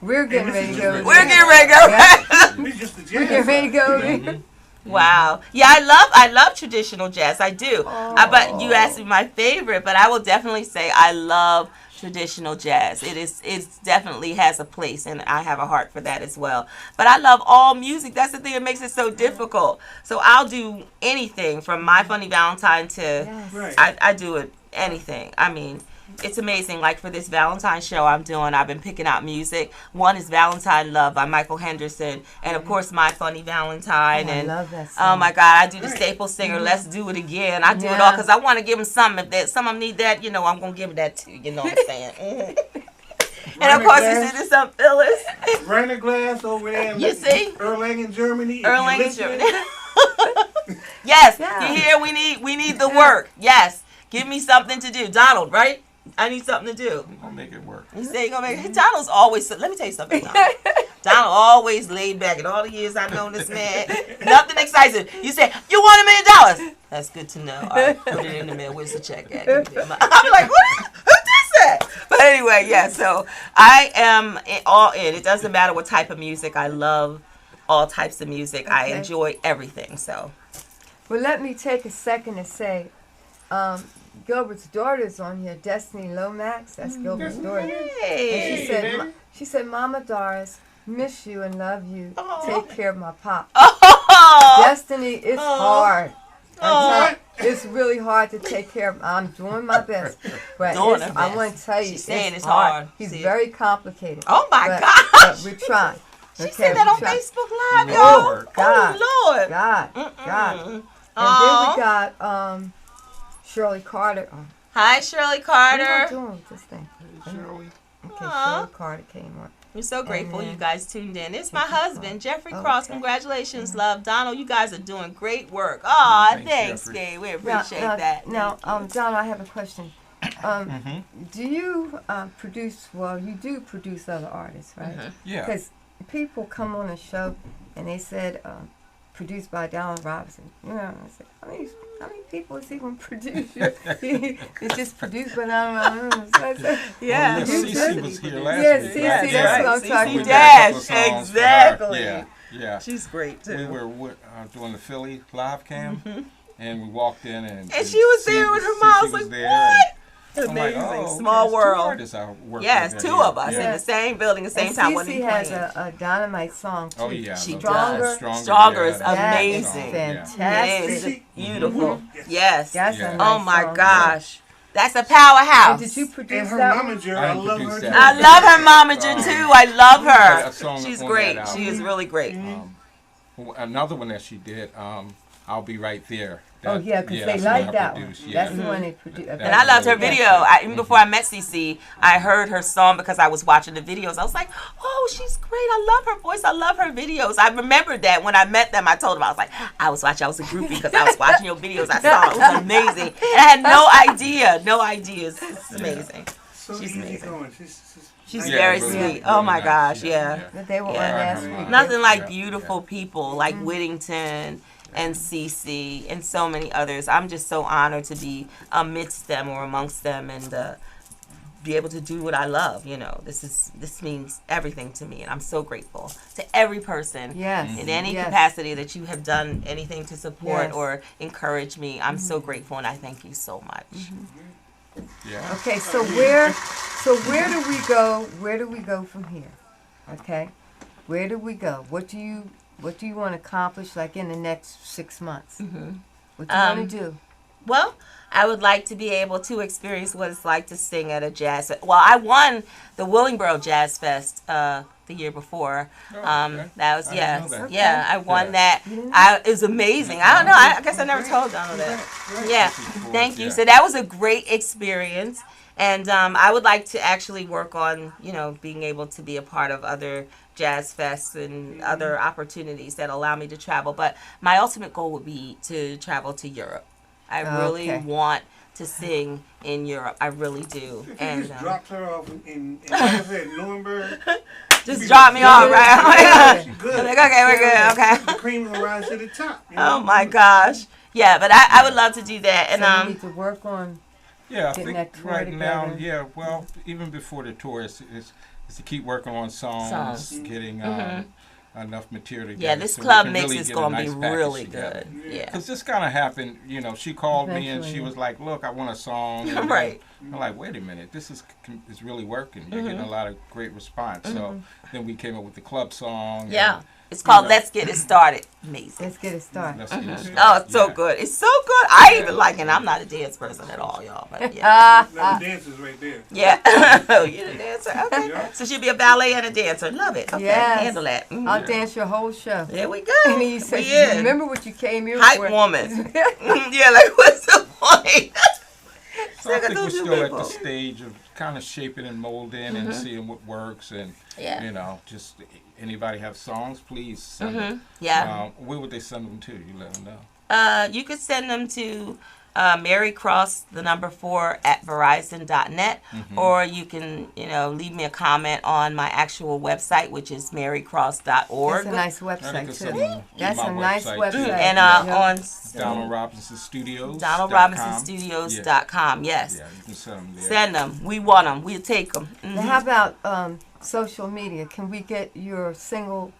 we're getting ready to go. We're getting ready to go. We're just the jazz. We're getting ready to go. Wow. Yeah, I love traditional jazz. I do. But you asked me my favorite, but I will definitely say I love traditional jazz. It definitely has a place, and I have a heart for that as well. But I love all music. That's the thing that makes it so difficult. So I'll do anything from My Funny Valentine to I do it anything. I mean, it's amazing. Like for this Valentine show I'm doing, I've been picking out music. One is Valentine Love by Michael Henderson, and of course My Funny Valentine. I love that song. Oh my God, I do the Staple Singer, Let's Do It Again. I do it all because I want to give them something. If some of them need that, you know, I'm gonna give that too. You know what I'm saying? And of course, this is some Phyllis. Rainer Glass over there. You see, Erlangen, Germany. Erlangen, Germany. Yes, you hear? We need the work. Yes, give me something to do, Donald. Right? I need something to do. We're gonna make it work. You say you're gonna make it. Donald's always. Let me tell you something. Donald always laid back. In all the years I've known this man, nothing excites him. You say you want $1 million. That's good to know. All right, put it in the mail. Where's the check at? I'm like, what? Who does that? But anyway, yeah. So I am all in. It doesn't matter what type of music. I love all types of music. I enjoy everything. So. Well, let me take a second to say. Gilbert's daughter's on here, Destiny Lomax. That's Gilbert's daughter. Hey. And she said, Mama Doris, miss you and love you. Take care of my pop. Destiny, it's hard. It's really hard to take care of. I'm doing my best. But I want to tell you, she's saying it's hard. hard. He's very complicated. Oh, my gosh. But we're trying. She said that on Facebook Live, y'all. God. Oh, Lord. God. And then we got... Shirley Carter. Hi, Shirley Carter. What am I doing with this thing? Shirley. Okay, Shirley Carter came on. We're so grateful you guys tuned in. It's my husband, Jeffrey Cross. Congratulations, love. Donald, you guys are doing great work. Aw, thanks, Gabe. We appreciate that. Now, Donald, I have a question. Do you produce, you do produce other artists, right? Yeah. Because people come on the show and they said, produced by Donald Robinson. You know, I said, how many people is he going to produce? It's just produced, but I don't know. So I said, yeah. Cece was here last week. Yeah, Cece, that's what I'm talking about. Dash, exactly. Yeah. She's great, too. We were doing the Philly live cam, and we walked in, and she was there with her mom. I was like, what? Amazing. Like, Small world. Yes, two of us in the same building at the same time. Cece has a dynamite song too. Oh yeah, Stronger is amazing. Fantastic. Beautiful. Yes. Oh my gosh. That's a powerhouse. And did you produce and her that? momager, I love her. I love her momager too. I love her. She's great. She is really great. Another one that she did, I'll Be Right There. Because they like that one. That's the one they produced. And I loved her video. Even before I met Cece, I heard her song because I was watching the videos. I was like, oh, she's great. I love her voice. I love her videos. I remembered that when I met them. I told them, I was like, I was a groupie because I was watching your videos. I saw it. It was amazing. And I had no idea. It's amazing. She's amazing. She's very sweet. Oh my gosh, They were on last week. Nothing like beautiful people like Whittington and Cece and so many others. I'm just so honored to be amidst them or amongst them and be able to do what I love. You know, this means everything to me, and I'm so grateful to every person in any capacity that you have done anything to support or encourage me. I'm so grateful, and I thank you so much. Yeah. Okay, so where do we go? Where do we go from here? Okay. where do we go? What do you want to accomplish, like, in the next 6 months? Mm-hmm. What do you want to do? Well, I would like to be able to experience what it's like to sing at a jazz fest. Well, I won the Willingboro Jazz Fest the year before. Okay. That was, I didn't know that. yeah, I won Yeah. that. It was amazing. I don't know. I guess I never told Donald that. Yeah, thank you. So that was a great experience. And I would like to actually work on, being able to be a part of other jazz fests and other opportunities that allow me to travel. But my ultimate goal would be to travel to Europe. I really want to sing in Europe. I really do. If And you just dropped her off in like I said, Nuremberg. just drop me off, right? She's good. Like, okay, we're good. Okay. The cream will rise to the top. Oh my gosh. Yeah, but I would love to do that. And So we need to work on. Yeah, I Getting think that tour right now, together. yeah. Well, even before the tour, it's to keep working on songs. Getting enough material together. yeah, this so we club can mix really is get a going to nice be package really together. good. Yeah. Because this kind of happened, she called me and she Eventually. was like, "Look, I want a song." And Right. then I'm like, "Wait a minute, this is really working. You're getting a lot of great response." So then we came up with the club song. Yeah. and, It's called you know, Let's Get It Started. Amazing. Let's get it started. Let's get it started. Oh, it's so Yeah. good. It's so good. I even like it. I'm not a dance person at all, y'all. But yeah. Now the dancers right there. Yeah. Oh, you're a dancer? Okay. Yeah. So she'll be a ballet and a dancer. Love it. Okay. Yes. Handle that. Mhm. I'll dance your whole show. There we go. And then you say, We in. remember what you came here Hype for? woman. Yeah, like, what's the point? So I Look at think we're those new still at people. the stage of kind of shaping and molding and seeing what works and Yeah. just anybody have songs, please send them. Yeah. Where would they send them to? You let them know. You could send them to Mary Cross, the number 4 at Verizon.net, or you can, leave me a comment on my actual website, which is marycross.org. That's a nice And they can website, send too. them to That's my a nice too. website. And Yeah. on Donald Robinson Studios. DonaldRobinsonStudios.com, yes. Yeah, you can send them there. Send them. We want them. We'll take them. Now, how about social media? Can we get your single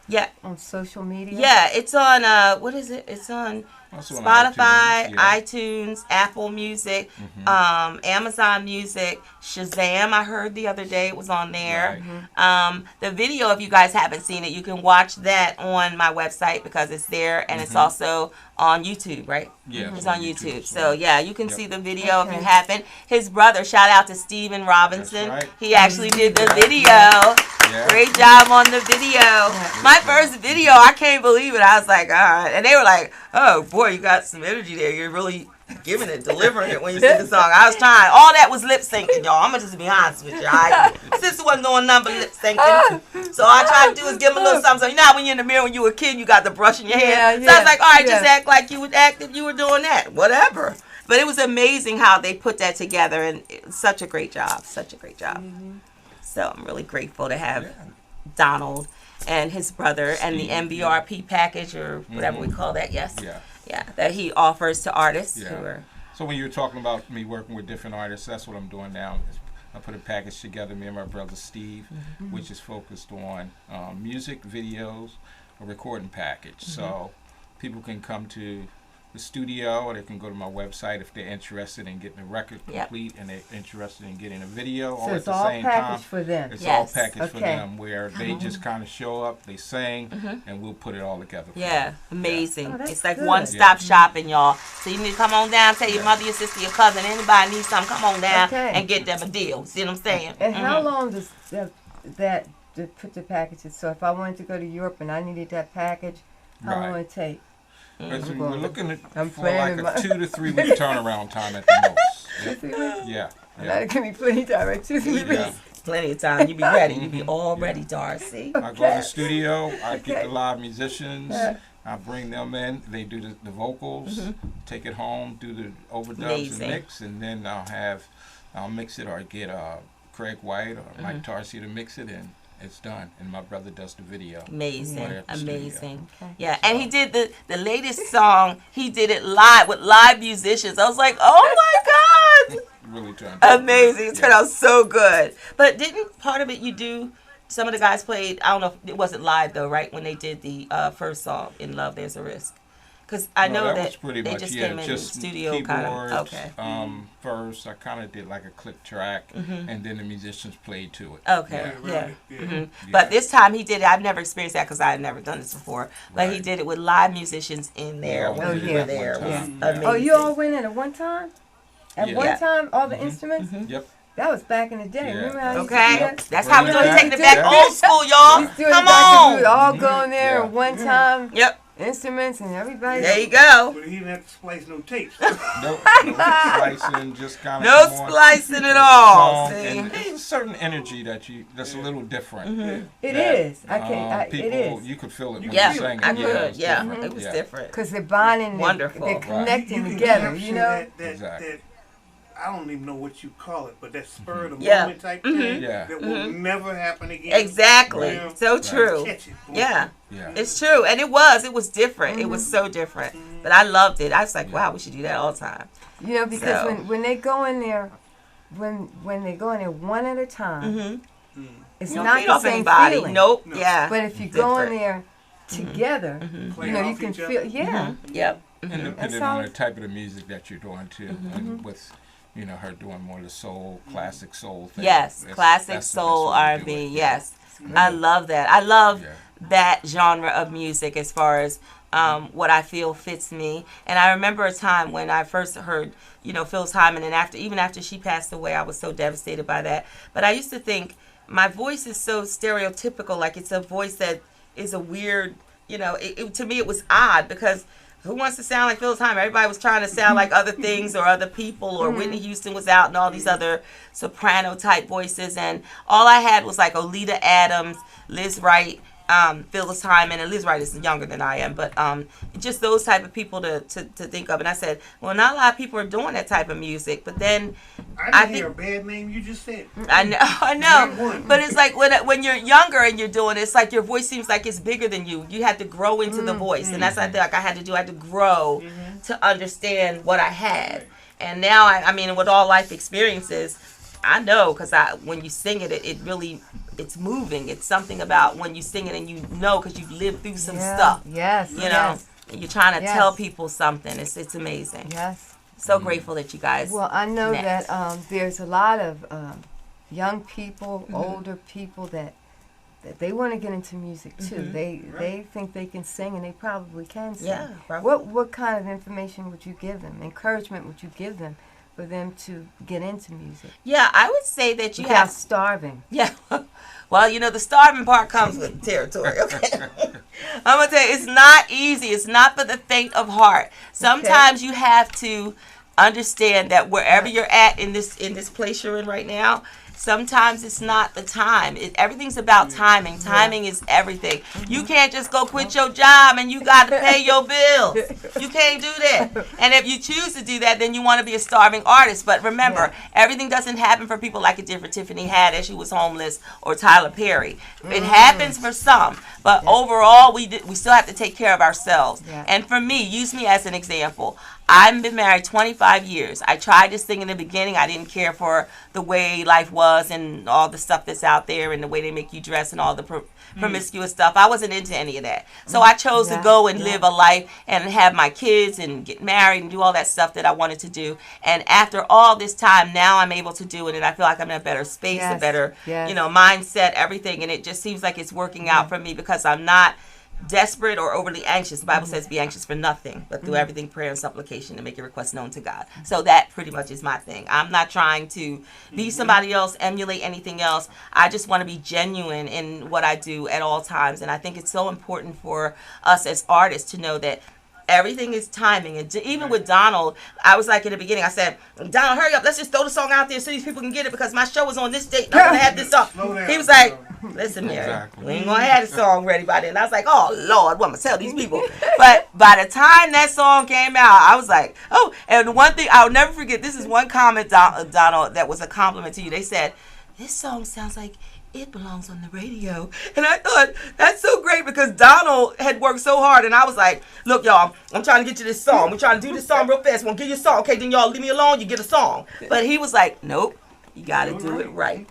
Yeah. on social media? Yeah, it's on, what is it? It's on Also on Spotify, iTunes, yeah. iTunes, Apple Music, Amazon Music, Shazam. I heard the other day it was on there. Right. The video, if you guys haven't seen it, you can watch that on my website because it's there, and it's also on YouTube, right? Yeah, It's on YouTube. as So well. yeah, you can Yep. see the video if Okay. you haven't. His brother, shout out to Steven Robinson. That's right. He actually did the video. Yeah. Great job on the video. My first video, I can't believe it. I was like, all right. And they were like, oh, boy, you got some energy there. You're really giving it, delivering it when you sing the song. I was trying. All that was lip syncing, y'all. I'm going to just be honest with you. Sister wasn't doing none but lip syncing. So all I tried to do is give him a little something. So, you know how when you're in the mirror when you were a kid, you got the brush in your hair? Yeah, So I was like, all right, just yeah. act like you would act if you were doing that. Whatever. But it was amazing how they put that together. And it's such a great job. Such a great job. So I'm really grateful to have Yeah. Donald and his brother and the Steve, MBRP package or whatever we call that. Yes. Yeah. Yeah. That he offers to artists Yeah. who are. So when you were talking about me working with different artists, that's what I'm doing now. I put a package together, me and my brother Steve, which is focused on music, videos, a recording package. So people can come to the studio, or they can go to my website if they're interested in getting the record Yep. complete and they're interested in getting a video. So Or at it's the all same packaged time, for them. it's Yes. all packaged for Okay. them, where they just kind of show up, they sing, and we'll put it all together. For Yeah, them. amazing. Oh, that's It's like good. one-stop shopping, y'all. So you need to come on down, tell your mother, your sister, your cousin, anybody needs something, come on down Okay. and get them a deal. See what I'm saying? And how long does that to put the packages? So if I wanted to go to Europe and I needed that package, how long Right. would it take? But we're looking I'm for like planning a my- 2 to 3 week turnaround time at the most. Yeah. That can be plenty time, right? 2 3 Yeah. weeks. Plenty of time. You be ready. You be all ready, Doris. See? I go to the studio, I get Okay. the live musicians, I bring them in, they do the vocals, take it home, do the overdubs Amazing. and mix, and then I'll mix it or get Craig White or Mike Tarsi to mix it, and it's done. And my brother does the video. Amazing. Right at the studio. Amazing. Yeah, and he did the latest song, he did it live with live musicians. I was like, oh my God. Really turned out Amazing. It good. turned out so good. But didn't part of it you do, some of the guys played, I don't know if it wasn't live though, right? When they did the first song, In Love There's a Risk. Because I know that that was pretty they much, just yeah, came in just studio keyboards, kind of. Okay. First, I kind of did like a click track, and then the musicians played to it. Okay. Yeah. Yeah. But this time he did it. I've never experienced that because I had never done this before. But he did it with live musicians in there when we were there. It was amazing. Oh, you all went in at one time? At one time, all the instruments? Yep. That was back in the day. Yeah. Remember how you used to Okay, do that? that's how we're Yeah. taking it back old school, y'all. Come We would on. all go in there at one time. Yep. Instruments and everybody. There you go. But he didn't have to splice no tapes. No splicing, just kind of No splicing at all. See? And there's a certain energy that's a little different. It is. I can't. People, it is. you could feel it when Yeah, you sang it. I could. Yeah, different. it was different. Because they're bonding. Wonderful. They're Right. connecting can together. capture You know. Exactly. I don't even know what you call it, but that spur of the Yeah. moment type thing Yeah. that will never happen again. Exactly. Right. So Right. true. Catch it. Boom. Yeah. Yeah. It's true. And it was different. It was so different. But I loved it. I was like, wow, we should do that all the time. You know, because So. when they go in there, when they go in there one at a time, it's You don't not feed the off same anybody. feeling. Nope. No. Yeah. But if you go in Different. there together, Play you know, you off can each feel. other. Yeah. Yep. And That's depending how on the type of the music that you're doing too, and with her doing more of the soul, classic soul thing. Yes. Classic that's the soul best way to do R&B. it. Yes. I love that. I love Yeah. that genre of music as far as what I feel fits me. And I remember a time when I first heard, Phyllis Hyman, and even after she passed away, I was so devastated by that. But I used to think my voice is so stereotypical, like it's a voice that is a weird, to me it was odd because who wants to sound like Phyllis Hyman? Everybody was trying to sound like other things or other people, or Whitney Houston was out and all these other soprano type voices. And all I had was like Oleta Adams, Liz Wright, Phyllis Hyman, and Liz Wright is younger than I am, but just those type of people to think of. And I said, well, not a lot of people are doing that type of music. But then I didn't hear a bad name you just said. I know. But it's like when you're younger and you're doing it, it's like your voice seems like it's bigger than you. You have to grow into the voice, and that's what I think I had to do. I had to grow to understand what I had. And now, I mean, with all life experiences, I know because when you sing it, it really, it's moving. It's something about when you sing it and because you've lived through some stuff. Yes. And you're trying to tell people something. It's amazing. Yes. So grateful that you guys. Well, I know met. that there's a lot of young people, older people that they want to get into music too. They think they can sing, and they probably can sing. Yeah. Probably. What kind of information would you give them? Encouragement would you give them for them to get into music? Yeah, I would say that you without have. starving. Yeah. Well, the starving part comes with territory. Okay. I'm going to tell you, it's not easy. It's not for the faint of heart. Sometimes you have to understand that wherever you're at in this place you're in right now, sometimes it's not the time. Everything's about timing. Timing is everything. You can't just go quit your job and you got to pay your bills. You can't do that. And if you choose to do that, then you want to be a starving artist. But remember, everything doesn't happen for people like it did for Tiffany Haddish, who was homeless, or Tyler Perry. It happens for some. But overall, we still have to take care of ourselves. Yeah. And for me, use me as an example. I've been married 25 years. I tried this thing in the beginning. I didn't care for the way life was and all the stuff that's out there and the way they make you dress and all the promiscuous stuff. I wasn't into any of that. So I chose to go and live a life and have my kids and get married and do all that stuff that I wanted to do. And after all this time, now I'm able to do it, and I feel like I'm in a better space, a better mindset, everything. And it just seems like it's working out for me because I'm not desperate or overly anxious. The Bible says be anxious for nothing, but through everything prayer and supplication to make your request known to God. So that pretty much is my thing. I'm not trying to be somebody else, emulate anything else. I just want to be genuine in what I do at all times. And I think it's so important for us as artists to know that everything is timing. And even with Donald, I was like in the beginning, I said, Donald, hurry up. Let's just throw the song out there so these people can get it because my show is on this date and I'm going to have this song. He was like, listen, Mary, we ain't going to have the song ready by then. And I was like, oh, Lord, what am I going to tell these people? But by the time that song came out, I was like, oh. And one thing I'll never forget, this is one comment, Donald, that was a compliment to you. They said, this song sounds like it belongs on the radio. And I thought, that's so great because Donald had worked so hard. And I was like, look, y'all, I'm trying to get you this song. We're trying to do this song real fast. We're going to give you a song. Okay, then y'all leave me alone. You get a song. But he was like, nope, you got to do it right.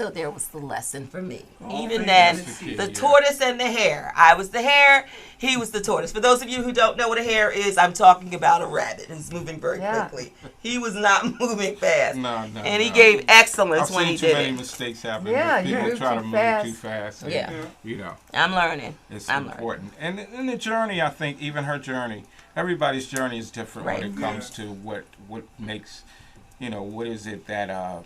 So there was the lesson for me. Oh, Even thank then, you. the tortoise and the hare. I was the hare, he was the tortoise. For those of you who don't know what a hare is, I'm talking about a rabbit who's moving very quickly. He was not moving fast. No. And he gave excellence I've when seen he too did many it. mistakes happen. Yeah, When you people move try too to move fast. too fast. And, Yeah. You know, I'm learning. it's I'm important. And in the journey, I think, even her journey, everybody's journey is different when it comes to what makes, what is it that,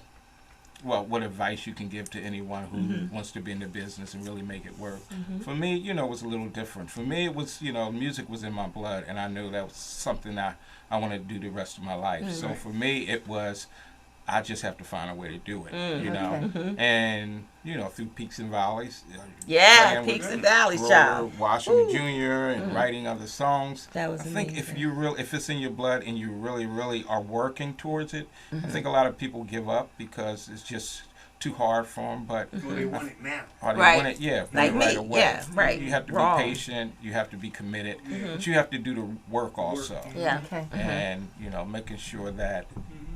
what advice you can give to anyone who wants to be in the business and really make it work. For me, it was a little different. For me, it was, music was in my blood, and I knew that was something I wanted to do the rest of my life. So for me, it was, I just have to find a way to do it, and through peaks and valleys. Peaks and valleys, child. Washington Jr. and writing other songs. That was I think amazing. if it's in your blood and you really, really are working towards it, I think a lot of people give up because it's just too hard for them. But They want it now. or they want it, Like me. right away. Yeah, right. You have to Wrong. be patient. You have to be committed. But you have to do the work also. Yeah. Okay. And making sure that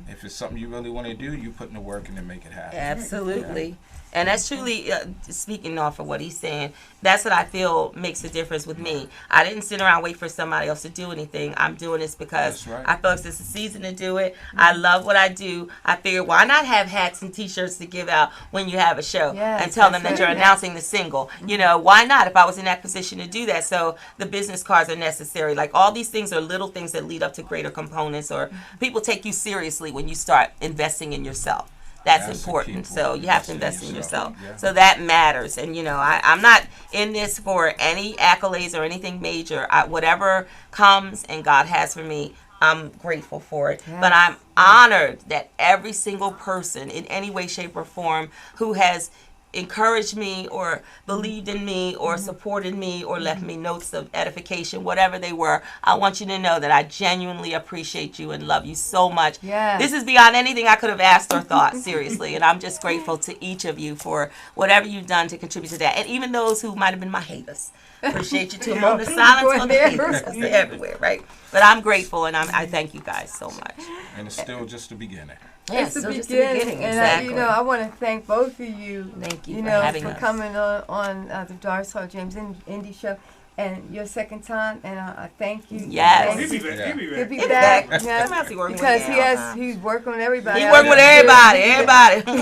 if it's something you really want to do, you put in the work and then make it happen. Absolutely. And that's truly, speaking off of what he's saying, that's what I feel makes a difference with me. I didn't sit around and wait for somebody else to do anything. I'm doing this because I feel like it's a season to do it. I love what I do. I figured, why not have hats and T-shirts to give out when you have a show and tell them that you're announcing the single? Why not if I was in that position to do that? So the business cards are necessary. Like all these things are little things that lead up to greater components, or people take you seriously when you start investing in yourself. That's important. So you have to invest in yourself. So that matters. And, I'm not in this for any accolades or anything major. Whatever comes and God has for me, I'm grateful for it. But I'm honored that every single person in any way, shape, or form who has encouraged me or believed in me or supported me or left me notes of edification, whatever they were, I want you to know that I genuinely appreciate you and love you so much. This is beyond anything I could have asked or thought, seriously, and I'm just grateful to each of you for whatever you've done to contribute to that, and even those who might have been my haters. Appreciate you too. A moment of silence for the haters, 'cause they're everywhere, right? But I'm grateful, and I thank you guys so much. And it's still just the beginning. It's the just the beginning, beginning. and Exactly. I want to thank both of you. Thank you for having for us. coming on the Doris Hall James Indie Show, and your second time, and I thank you. Yes. Thank He'll you. be back. He'll be He'll be back. back. Yeah, I'm actually working because with him. he's working with everybody. He out working with there. everybody.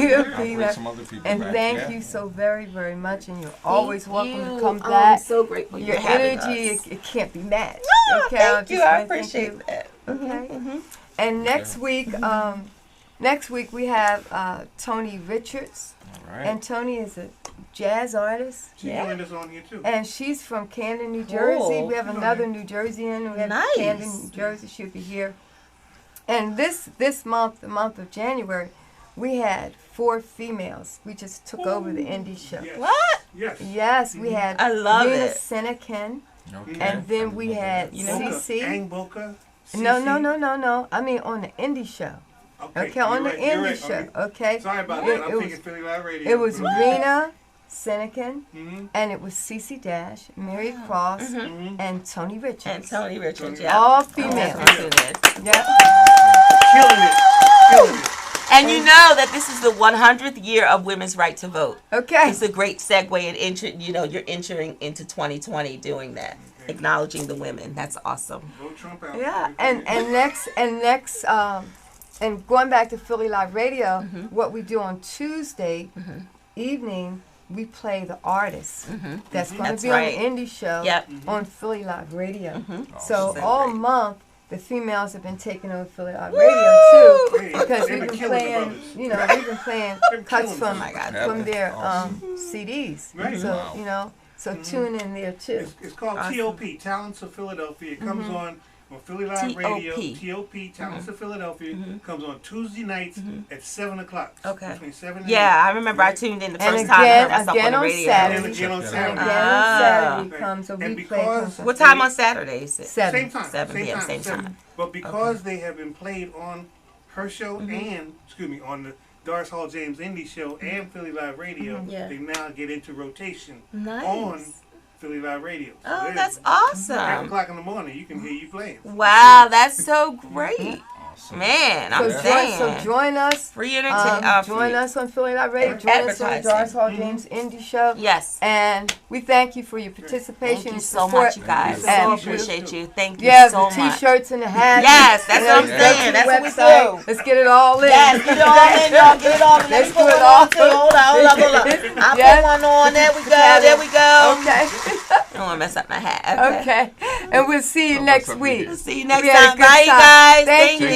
He'll I'll be bring back. some other people And back. thank you so very, very much, and you're always Thank welcome you. to come I'm back. so grateful Your you're having energy, us. it can't be matched. No, Okay, thank you. I wanna thank appreciate you. that. Okay. And next week we have Tony Richards, All right. and Tony is a jazz artist, She joined us on here too. and she's from Camden, New Jersey. Cool. We have another New Jerseyan. We have Nice. Camden, New Jersey. She'll be here. And this month, the month of January, we had 4 females. We just took over the indie show. Yes. What? Yes. Yes, we had I love Rena it. Senecan, Okay. and then we had CC. Angboka. No. I mean on the indie show. Okay, on the indie show. Okay. Sorry about It- that. I'm it thinking was- Philly Live Radio. It was Rena Senecan, Mhm. and it was CC Dash, Mary Cross, Mhm. and Tony Richards. And Tony Richards, Tony. yeah. All That's females. what it is. Yeah. Killing it. Killing it. And you know that this is the 100th year of women's right to vote. Okay. It's a great segue and you're entering into 2020 doing that, acknowledging the women. That's awesome. Vote Trump out. Yeah. And next and going back to Philly Live Radio, what we do on Tuesday evening, we play the artists. That's going That's to be right. on the indie show Yep. on Philly Live Radio. So Awesome. all month, the females have been taking over Philly Live Radio too, Hey, because they've we've been been killing the playing, brothers. we've been playing They're cuts killing from them. from their Awesome. CDs. Right. So Wow. so tune in there too. It's called Awesome. TOP, Talents of Philadelphia. It comes on Philly Live Radio. TOP, Talents of Philadelphia. Comes on Tuesday nights at 7 o'clock. Okay. Between 7 and Yeah, 8. I remember I tuned in the And first time I heard again myself on the on radio. And Saturday. then again on And Saturday. again Ah. Saturday comes, so And we play because- comes on What time on Saturday is it? Seven. Same time. 7 p.m., same time. But because they have been played on her show and, on the Doris Hall James Indie Show and Philly Live Radio, Yeah. they now get into rotation Nice. on Philly Live Radio. So Oh, there's that's 7 awesome. o'clock in the morning, you can hear you playing. Wow, that's so great. Awesome. Man, I'm So saying. join us. Free entertainment. Join us on Philly Night Radio. Join us on Doris Hall James Indie Show. Yes. And we thank you for your participation. Thank you and so support. much, you guys. And So appreciate you. Thank you yeah, so the much. T-shirts and the hats. Yes, that's what I'm go to saying. the That's what we website. do. Let's get it all in. Yes, get it all in, y'all. Get it all in. Let's Let's put do it one all. on too. Hold on. I Yes. put one on. There we go. There we go. Okay. I don't want to mess up my hat. Okay. And we'll see you next week. See you next We had a time. good Bye, time. guys. Thank Thank